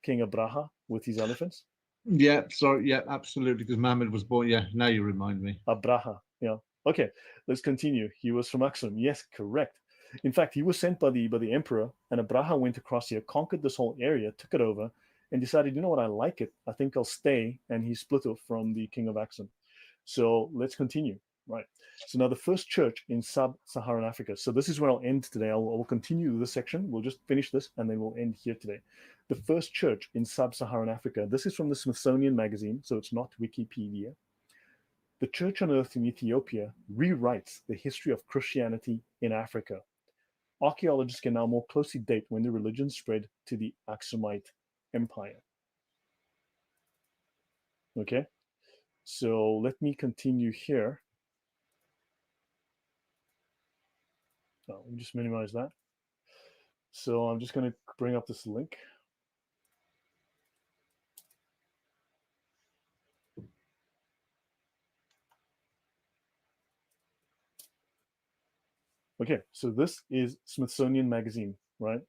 King Abraha with his elephants. Yeah, sorry, yeah, absolutely, because Muhammad was born. Yeah, now you remind me. Abraha, yeah. Okay, let's continue. He was from Aksum. Yes, correct. In fact, he was sent by the emperor, and Abraha went across here, conquered this whole area, took it over, and decided, you know what, I like it. I think I'll stay, and he split off from the king of Aksum. So let's continue. Right. So now the first church in sub-Saharan Africa. So this is where I'll end today. I will continue this section. We'll just finish this, and then we'll end here today. The first church in sub-Saharan Africa. This is from the Smithsonian magazine, so it's not Wikipedia. The church on earth in Ethiopia rewrites the history of Christianity in Africa. Archaeologists can now more closely date when the religion spread to the Aksumite Empire. Okay, so let me continue here. let me just minimize that. So I'm just going to bring up this link. Okay, so this is Smithsonian Magazine, right?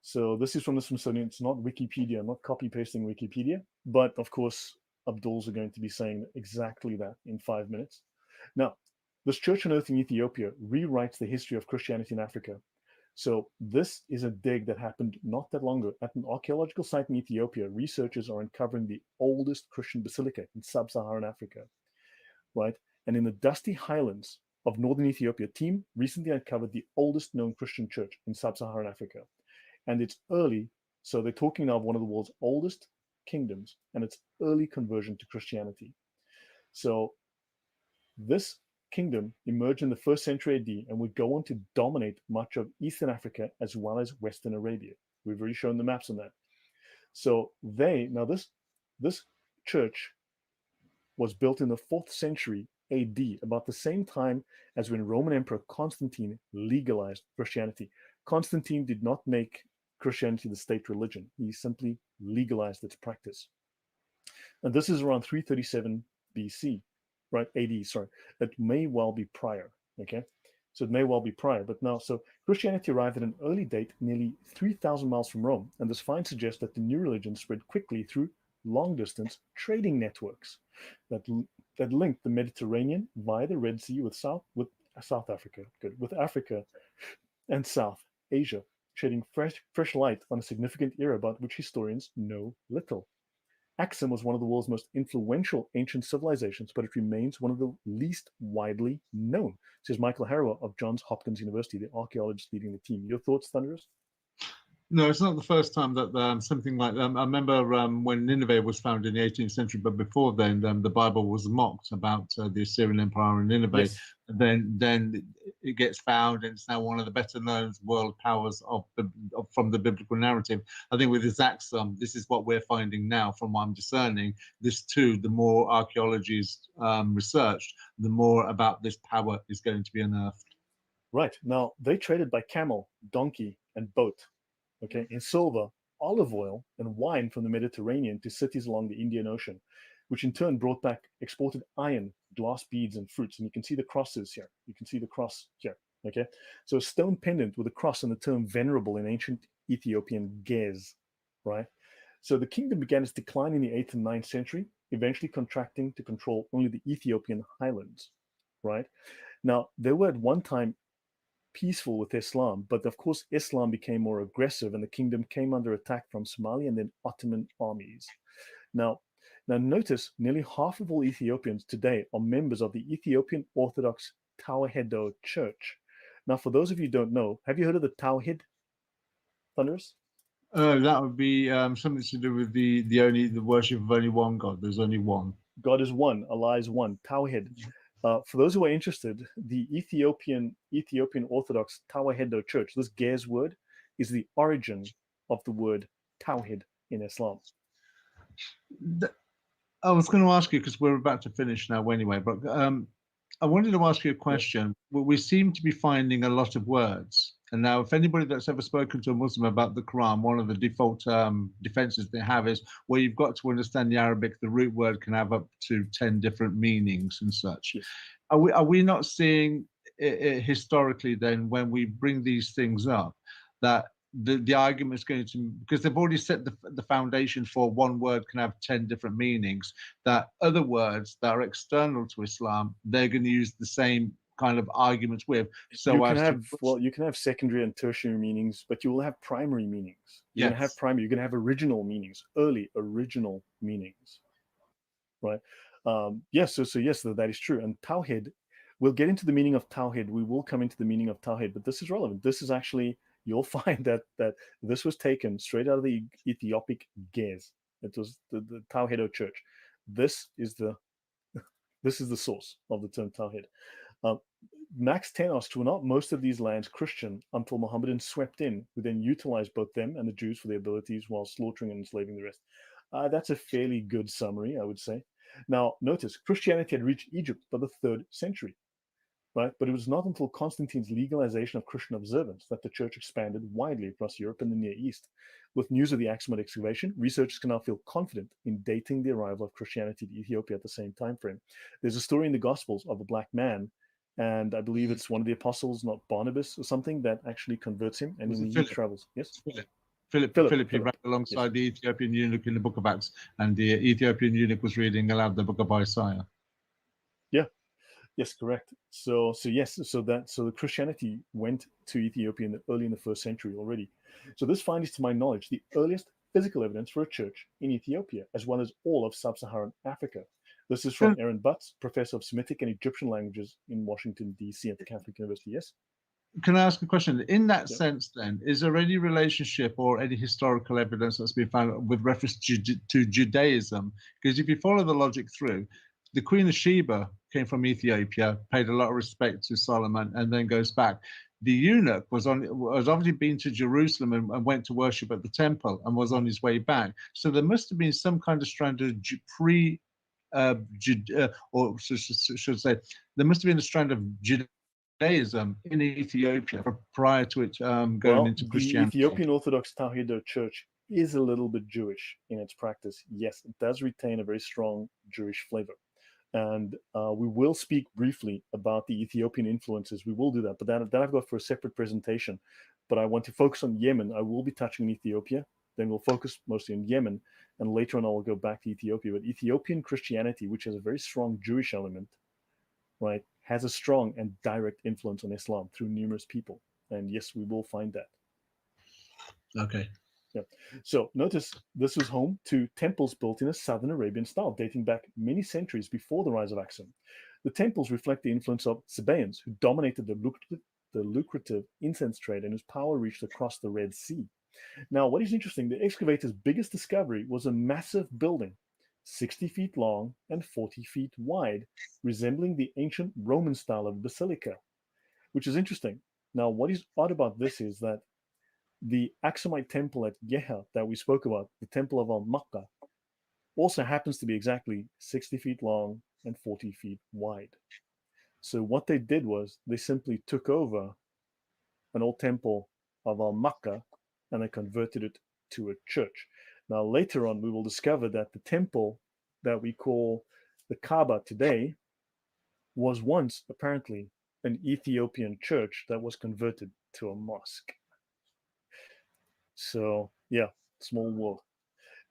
So this is from the Smithsonian. It's not Wikipedia. I'm not copy pasting Wikipedia, but of course, Abdul's are going to be saying exactly that in 5 minutes. Now, this church on earth in Ethiopia rewrites the history of Christianity in Africa. So this is a dig that happened not that long ago. At an archaeological site in Ethiopia, researchers are uncovering the oldest Christian basilica in sub-Saharan Africa, right? And in the dusty highlands of northern Ethiopia, a team recently uncovered the oldest known Christian church in sub-Saharan Africa. And it's early, so they're talking now of one of the world's oldest kingdoms and its early conversion to Christianity. So this kingdom emerged in the 1st century AD and would go on to dominate much of Eastern Africa as well as Western Arabia. We've already shown the maps on that. So this church was built in the 4th century AD, about the same time as when Roman Emperor Constantine legalized Christianity. Constantine did not make Christianity the state religion. He simply legalized its practice. And this is around 337 BC, right? AD, sorry. It may well be prior, okay? So it may well be prior, but now, so Christianity arrived at an early date, nearly 3,000 miles from Rome. And this find suggests that the new religion spread quickly through long-distance trading networks that linked the Mediterranean via the Red Sea with South Africa, with Africa and South Asia, shedding fresh light on a significant era about which historians know little. Axum was one of the world's most influential ancient civilizations, but it remains one of the least widely known, says Michael Harrower of Johns Hopkins University, the archaeologist leading the team. Your thoughts, Thunderous? No, it's not the first time that something like that. I remember when Nineveh was founded in the 18th century, but before then, the Bible was mocked about the Assyrian Empire and Nineveh. Yes. Then it gets found, and it's now one of the better known world powers from the biblical narrative. I think with this Axum, this is what we're finding now, from what I'm discerning. This too, the more archaeology is researched, the more about this power is going to be unearthed. Right. Now, they traded by camel, donkey, and boat. Okay, in silver, olive oil, and wine from the Mediterranean to cities along the Indian Ocean, which in turn exported iron, glass beads, and fruits. And you can see the crosses here. You can see the cross here. Okay, so a stone pendant with a cross and the term venerable in ancient Ethiopian Gez, right? So the kingdom began its decline in the 8th and 9th century, eventually contracting to control only the Ethiopian highlands, right? Now, they were at one time peaceful with Islam, but of course Islam became more aggressive and the kingdom came under attack from Somali and then Ottoman armies. Now notice nearly half of all Ethiopians today are members of the Ethiopian Orthodox Tawahedo Church. Now, for those of you who don't know, have you heard of the Tawhid, Thunderous? That would be something to do with the worship of only one God. There's only one. God is one, Allah is one, Tawhid. For those who are interested, the Ethiopian Orthodox Tawahedo Church, this Gez word, is the origin of the word Tawhid in Islam. I was going to ask you, because we're about to finish now anyway, but I wanted to ask you a question. Well, we seem to be finding a lot of words. And now, if anybody that's ever spoken to a Muslim about the Quran, one of the default defenses they have is, well, you've got to understand the Arabic. The root word can have up to 10 different meanings and such. Yes. Are we not seeing historically then, when we bring these things up, that the argument is going to, because they've already set the foundation for one word can have 10 different meanings, that other words that are external to Islam, they're going to use the same kind of arguments with. So you can have secondary and tertiary meanings, but you will have primary meanings. You're going to have primary, you're going to have original meanings, early original meanings, right? Yes, so yes, that is true. And Tawhid, we'll get into the meaning of Tawhid. We will come into the meaning of Tawhid, but this is relevant. This is actually, you'll find that this was taken straight out of the Ethiopic Gez. It was the Tawhedo Church. This is the source of the term Tawhid. Max Tenos were not most of these lands Christian until Mohammedans swept in, who then utilized both them and the Jews for their abilities while slaughtering and enslaving the rest. That's a fairly good summary, I would say. Now, notice Christianity had reached Egypt by the 3rd century. right? But it was not until Constantine's legalization of Christian observance that the church expanded widely across Europe and the Near East. With news of the Aksumite excavation, researchers can now feel confident in dating the arrival of Christianity to Ethiopia at the same time frame. There's a story in the Gospels of a black man, and I believe it's one of the apostles, not Barnabas or something, that actually converts him, and then he travels. Yes? Philip, he ran alongside yes. the Ethiopian eunuch in the book of Acts, and the Ethiopian eunuch was reading aloud the book of Isaiah. Yeah. Yes, correct. So the Christianity went to Ethiopia early in the 1st century already. So this finds, to my knowledge, the earliest physical evidence for a church in Ethiopia, as well as all of sub-Saharan Africa. This is from Aaron Butts, professor of Semitic and Egyptian languages in Washington, D.C. at the Catholic University. Yes? Can I ask a question? In that sense, then, is there any relationship or any historical evidence that's been found with reference to Judaism? Because if you follow the logic through, the Queen of Sheba came from Ethiopia, paid a lot of respect to Solomon, and then goes back. The eunuch was obviously been to Jerusalem and went to worship at the temple and was on his way back. So there must have been some kind of strand of or should say, there must have been a strand of Judaism in Ethiopia prior to it going into Christianity. The Ethiopian Orthodox Tewahedo Church is a little bit Jewish in its practice. Yes, it does retain a very strong Jewish flavor. And we will speak briefly about the Ethiopian influences. We will do that, but that I've got for a separate presentation. But I want to focus on Yemen. I will be touching on Ethiopia. Then we'll focus mostly on Yemen. And later on, I will go back to Ethiopia. But Ethiopian Christianity, which has a very strong Jewish element, right, has a strong and direct influence on Islam through numerous people. And yes, we will find that. Okay. Yeah. So notice this was home to temples built in a southern Arabian style, dating back many centuries before the rise of Aksum. The temples reflect the influence of Sabaeans, who dominated the lucrative incense trade and whose power reached across the Red Sea. Now, what is interesting, the excavators' biggest discovery was a massive building, 60 feet long and 40 feet wide, resembling the ancient Roman style of basilica, which is interesting. Now, what is odd about this is that the Aksumite temple at Yeha that we spoke about, the temple of Al-Makkah, also happens to be exactly 60 feet long and 40 feet wide. So what they did was they simply took over an old temple of Al-Makkah and they converted it to a church. Now, later on, we will discover that the temple that we call the Kaaba today was once apparently an Ethiopian church that was converted to a mosque. So, yeah, small world.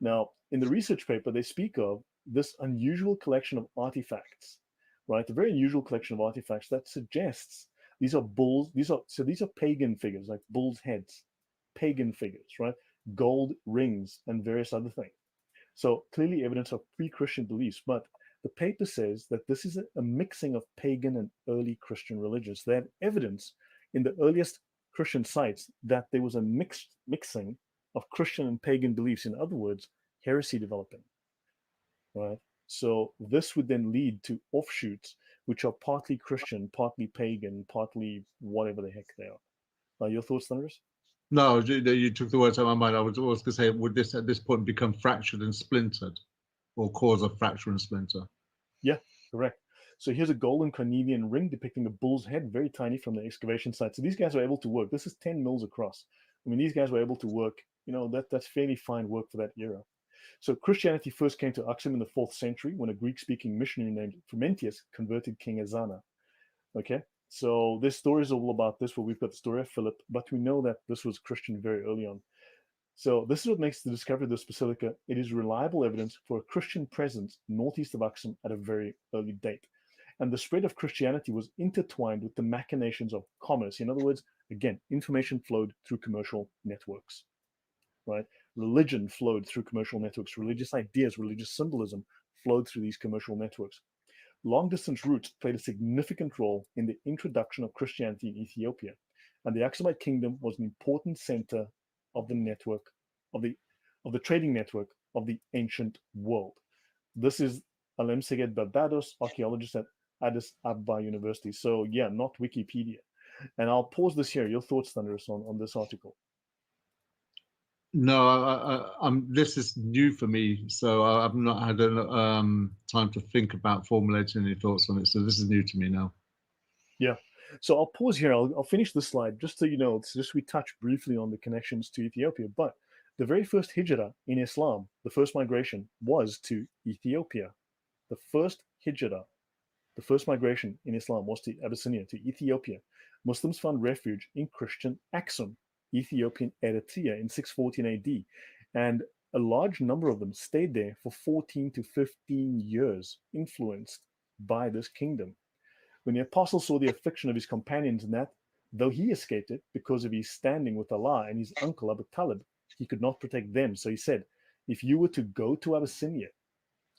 Now, in the research paper, they speak of this unusual collection of artifacts, right? A very unusual collection of artifacts that suggests these are bulls. These are pagan figures, like bulls' heads, pagan figures, right? Gold rings and various other things. So clearly evidence of pre-Christian beliefs, but the paper says that this is a mixing of pagan and early Christian religions. They have evidence in the earliest Christian sites that there was a mixing of Christian and pagan beliefs. In other words, heresy developing, right? So this would then lead to offshoots, which are partly Christian, partly pagan, partly whatever the heck they are. Your thoughts, Thunderous? No, you took the words out of my mind. I was going to say, would this at this point become fractured and splintered, or cause a fracture and splinter? Yeah, correct. So here's a golden carnelian ring depicting a bull's head, very tiny, from the excavation site. So these guys were able to work. This is 10 mils across. I mean, these guys were able to work. You know, that's fairly fine work for that era. So Christianity first came to Aksum in the 4th century when a Greek-speaking missionary named Frumentius converted King Ezana. Okay, so this story is all about this, where we've got the story of Philip, but we know that this was Christian very early on. So this is what makes the discovery of this basilica. It is reliable evidence for a Christian presence northeast of Aksum at a very early date. And the spread of Christianity was intertwined with the machinations of commerce. In other words, again, information flowed through commercial networks, right? Religion flowed through commercial networks. Religious ideas, religious symbolism flowed through these commercial networks. Long-distance routes played a significant role in the introduction of Christianity in Ethiopia. And the Aksumite kingdom was an important center of the network, of the trading network of the ancient world. This is Alem Seged Barbados, archaeologist at Addis Ababa University. So yeah, not Wikipedia. And I'll pause this here. Your thoughts, Thunderous, on this article? No, this is new for me, so I've not had time to think about formulating any thoughts on it. So this is new to me now. Yeah. So I'll pause here. I'll finish this slide just so you know. It's just we touch briefly on the connections to Ethiopia. But the very first hijrah in Islam, the first migration, was to Ethiopia. The first hijrah, the first migration in Islam was to Abyssinia, to Ethiopia. Muslims found refuge in Christian Aksum, Ethiopian Eritrea in 614 AD. And a large number of them stayed there for 14 to 15 years, influenced by this kingdom. When the apostle saw the affliction of his companions in that, though he escaped it because of his standing with Allah and his uncle Abu Talib, he could not protect them. So he said, if you were to go to Abyssinia,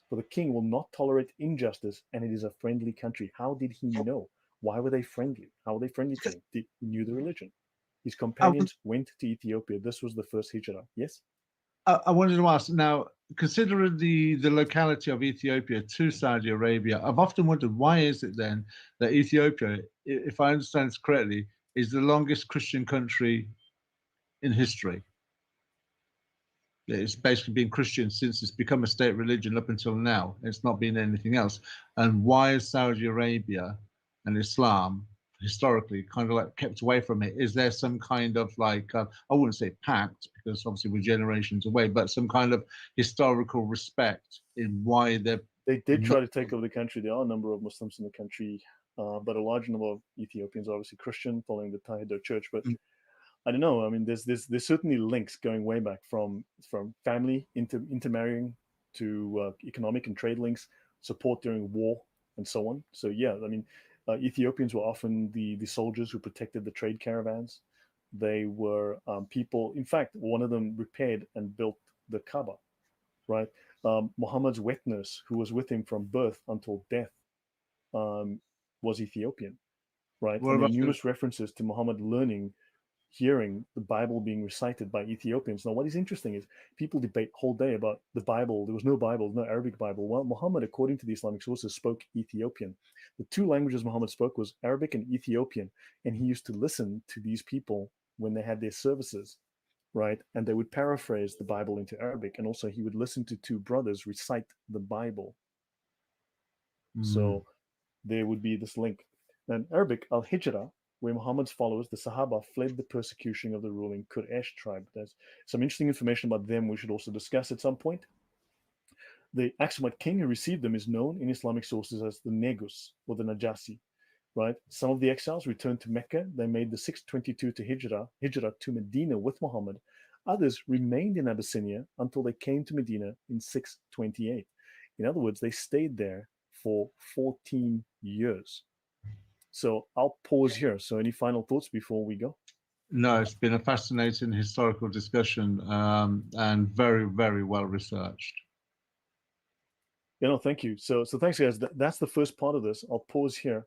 for the king will not tolerate injustice, and it is a friendly country. How did he know? Why were they friendly? How were they friendly to him? He knew the religion. His companions went to Ethiopia. This was the first hijrah. Yes? I wanted to ask now, considering the locality of Ethiopia to Saudi Arabia, I've often wondered why is it then that Ethiopia, if I understand this correctly, is the longest Christian country in history. It's basically been Christian since it's become a state religion up until now. It's not been anything else. And why is Saudi Arabia and Islam historically kind of like kept away from it? Is there some kind of like, I wouldn't say pact, because obviously we're generations away, but some kind of historical respect in why they're... They did try to take over the country. There are a number of Muslims in the country, but a large number of Ethiopians are obviously Christian, following the Tahir Church. But I don't know. I mean, there's certainly links going way back from family intermarrying to economic and trade links, support during war, and so on. So yeah, I mean, Ethiopians were often the soldiers who protected the trade caravans. They were people. In fact, one of them repaired and built the Kaaba, right? Muhammad's wet nurse, who was with him from birth until death, was Ethiopian, right? What And there are about numerous references to Muhammad hearing the Bible being recited by Ethiopians. Now, what is interesting is people debate whole day about the Bible. There was no Bible, no Arabic Bible. Well, Muhammad, according to the Islamic sources, spoke Ethiopian. The two languages Muhammad spoke was Arabic and Ethiopian, and he used to listen to these people when they had their services, right? And they would paraphrase the Bible into Arabic, and also he would listen to two brothers recite the Bible. So there would be this link. And Arabic, al-Hijrah, where Muhammad's followers, the Sahaba, fled the persecution of the ruling Quraysh tribe. There's some interesting information about them we should also discuss at some point. The Aksumite king who received them is known in Islamic sources as the Negus or the Najasi, right? Some of the exiles returned to Mecca. They made the 622 to Hijrah to Medina with Muhammad. Others remained in Abyssinia until they came to Medina in 628. In other words, they stayed there for 14 years. So I'll pause here. So any final thoughts before we go? No, it's been a fascinating historical discussion and very, very well researched. Thank you. So thanks, guys. That's the first part of this. I'll pause here.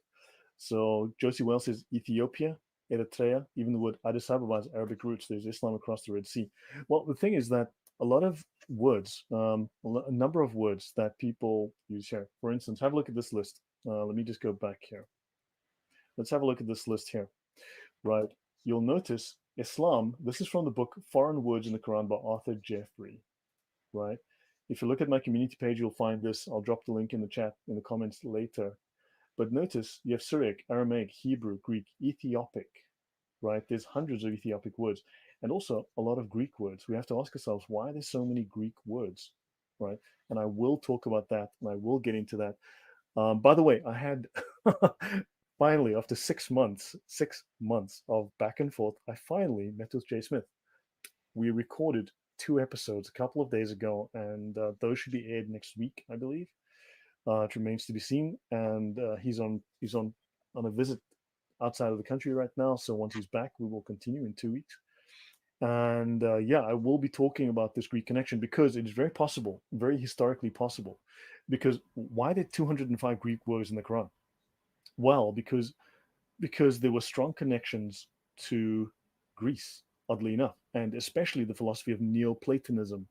So Josie Wells says Ethiopia, Eritrea, even the word Addis Ababa has Arabic roots. There's Islam across the Red Sea. Well, the thing is that a lot of words, a number of words that people use here. For instance, have a look at this list. Let me just go back here. Let's have a look at this list here, right? You'll notice Islam. This is from the book Foreign Words in the Quran by Arthur Jeffrey, right? If you look at my community page, you'll find this. I'll drop the link in the chat, in the comments later. But notice you have Syriac, Aramaic, Hebrew, Greek, Ethiopic, right? There's hundreds of Ethiopic words and also a lot of Greek words. We have to ask ourselves, why are there so many Greek words, right? And I will talk about that and I will get into that. By the way, I had finally, after 6 months of back and forth, I finally met with Jay Smith. We recorded 2 episodes a couple of days ago, and those should be aired next week, I believe. It remains to be seen, and he's on a visit outside of the country right now. So once he's back, we will continue in 2 weeks. And yeah, I will be talking about this Greek connection because it is very possible, very historically possible. Because why did 205 Greek words in the Quran? Well, because there were strong connections to Greece, oddly enough, and especially the philosophy of Neoplatonism,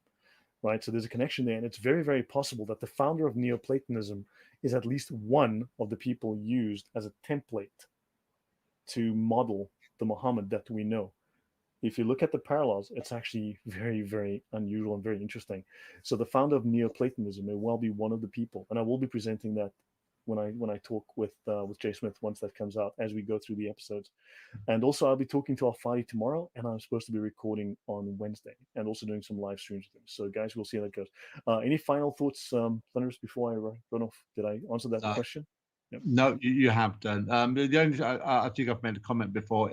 right? So there's a connection there, and it's very, very possible that the founder of Neoplatonism is at least one of the people used as a template to model the Muhammad that we know. If you look at the parallels, it's actually very, very unusual and very interesting. So the founder of Neoplatonism may well be one of the people, and I will be presenting that when I talk with Jay Smith once that comes out as we go through the episodes. And also I'll be talking to Al-Fadi tomorrow, and I'm supposed to be recording on Wednesday and also doing some live streams with him. So guys, we'll see how that goes. Any final thoughts, Thunderous, before I run off? Did I answer that question? Yep. No, you have done. The only I think I've made a comment before.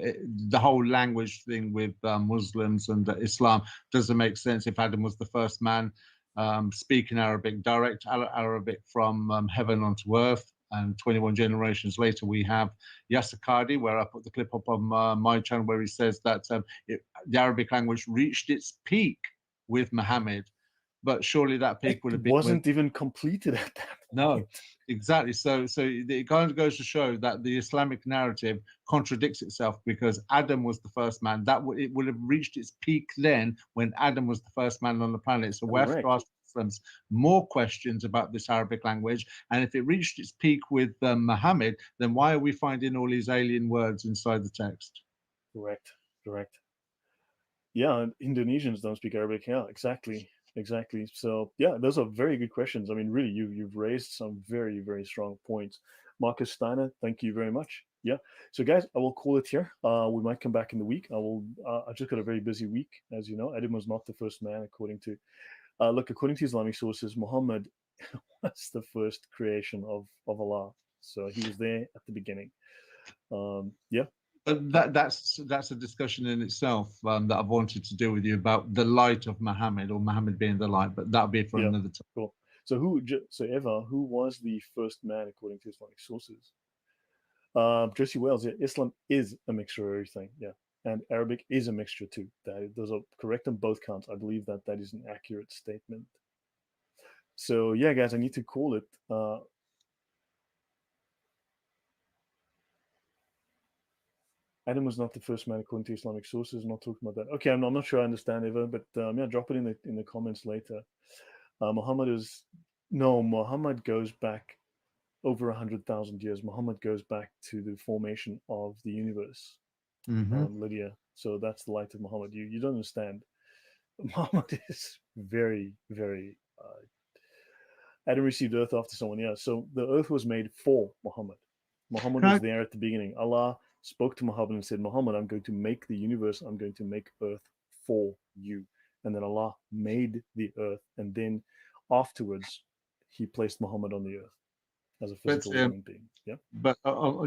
The whole language thing with Muslims and Islam doesn't make sense. If Adam was the first man speaking Arabic, direct Arabic from heaven onto earth, and 21 generations later we have Yasser Qadi, where I put the clip up on my channel, where he says that the Arabic language reached its peak with Muhammad, but surely that peak would have been wasn't even completed at that point. No, exactly. So it kind of goes to show that the Islamic narrative contradicts itself, because Adam was the first man. It would have reached its peak then when Adam was the first man on the planet. So we have to ask Muslims more questions about this Arabic language. And if it reached its peak with Muhammad, then why are we finding all these alien words inside the text? Correct. Yeah, Indonesians don't speak Arabic. Yeah, exactly. So yeah, those are very good questions. I mean, really, you've raised some very, very strong points. Marcus Steiner, thank you very much. Yeah. So guys, I will call it here. We might come back in the week. I just got a very busy week, as you know. Adam was not the first man, according to according to Islamic sources, Muhammad was the first creation of Allah. So he was there at the beginning. Yeah. But that's a discussion in itself that I've wanted to do with you about the light of Muhammad, or Muhammad being the light. But that'll be for another time. Cool. So Eva, who was the first man according to Islamic sources? Josie Wells. Yeah, Islam is a mixture of everything. Yeah, and Arabic is a mixture too. Those are correct on both counts. I believe that is an accurate statement. So yeah, guys, I need to call it. Adam was not the first man according to Islamic sources. I'm not talking about that. Okay, I'm not sure I understand, Eva, but yeah, drop it in the comments later. Muhammad goes back over 100,000 years. Muhammad goes back to the formation of the universe. Lydia. So that's the light of Muhammad. You don't understand. Muhammad is very, very. Adam received earth after someone. Yeah. So the earth was made for Muhammad. Muhammad was there at the beginning. Allah spoke to Muhammad and said, Muhammad, I'm going to make the universe. I'm going to make earth for you. And then Allah made the earth. And then afterwards, he placed Muhammad on the earth as a physical human being. Yeah. But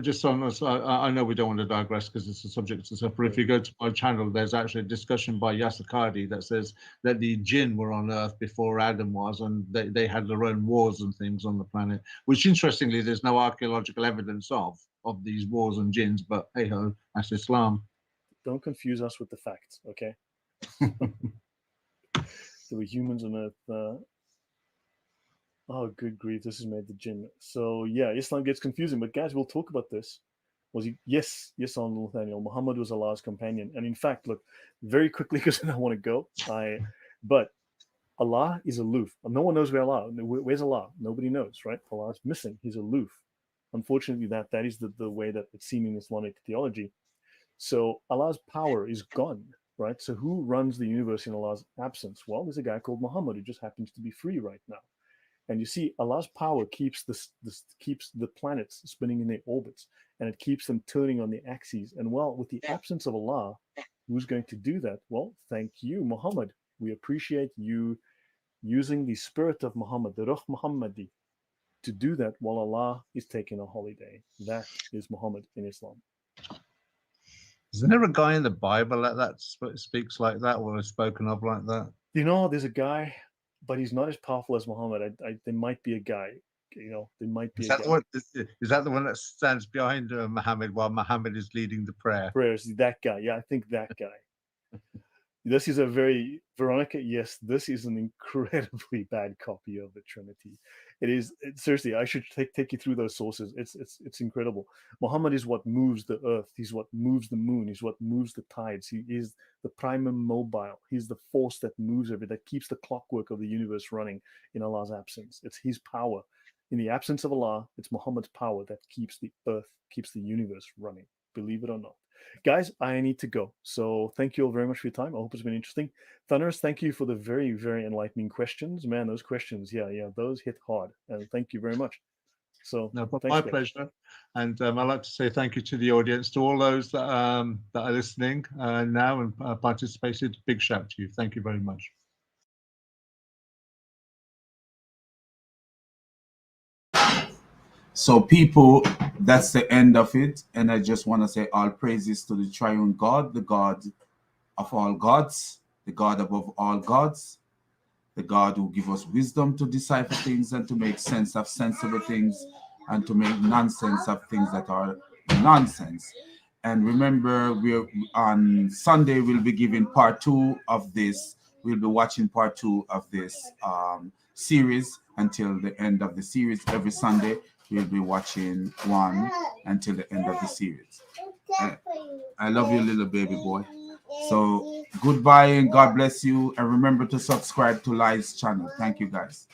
just on this, I know we don't want to digress because it's a subject to separate. If you go to my channel, there's actually a discussion by Yasser Qadi that says that the jinn were on Earth before Adam was, and they had their own wars and things on the planet, which interestingly, there's no archaeological evidence of these wars and jinns, but hey ho, that's Islam. Don't confuse us with the facts, okay? There were humans on Earth. Oh, good grief, this has made the jinn. So yeah, Islam gets confusing, but guys, we'll talk about this. Was he? Yes, Nathaniel. Muhammad was Allah's companion. And in fact, look, very quickly, because I don't want to go, but Allah is aloof. No one knows where's Allah? Nobody knows, right? Allah is missing. He's aloof. Unfortunately, that is the way that it's seen in Islamic theology. So Allah's power is gone, right? So who runs the universe in Allah's absence? Well, there's a guy called Muhammad who just happens to be free right now. And you see, Allah's power keeps keeps the planets spinning in their orbits, and it keeps them turning on their axes. And well, with the absence of Allah, who's going to do that? Well, thank you, Muhammad. We appreciate you using the spirit of Muhammad, the Ruh Muhammadi, to do that while Allah is taking a holiday. That is Muhammad in Islam. Isn't there a guy in the Bible that speaks like that, or is spoken of like that? You know, there's a guy, but he's not as powerful as Muhammad. There might be a guy. There might be. Is that the one that stands behind Muhammad while Muhammad is leading the prayer? Prayers. That guy. Yeah, I think that guy. This is a very Veronica. Yes, this is an incredibly bad copy of the Trinity. It is seriously. I should take you through those sources. It's incredible. Muhammad is what moves the earth. He's what moves the moon. He's what moves the tides. He is the primum mobile. He's the force that moves everything, that keeps the clockwork of the universe running in Allah's absence. It's his power. In the absence of Allah, it's Muhammad's power that keeps the earth, keeps the universe running. Believe it or not. Guys, I need to go. So thank you all very much for your time. I hope it's been interesting. Thunderous, thank you for the very, very enlightening questions. Man, those questions, yeah, those hit hard. And thank you very much. So No, but thanks, my guys. pleasure. And I'd like to say thank you to the audience, to all those that are listening now and participated. Big shout to you. Thank you very much. So, people, that's the end of it. And I just want to say all praises to the triune God, the God of all gods, the God above all gods, the God who gives us wisdom to decipher things and to make sense of sensible things and to make nonsense of things that are nonsense. And remember, we're on Sunday, we'll be giving part 2 of this. We'll be watching part 2 of this series until the end of the series. Every Sunday, we'll be watching one until the end of the series. I love you, little baby boy. So goodbye and God bless you. And remember to subscribe to Lloyd's channel. Thank you, guys.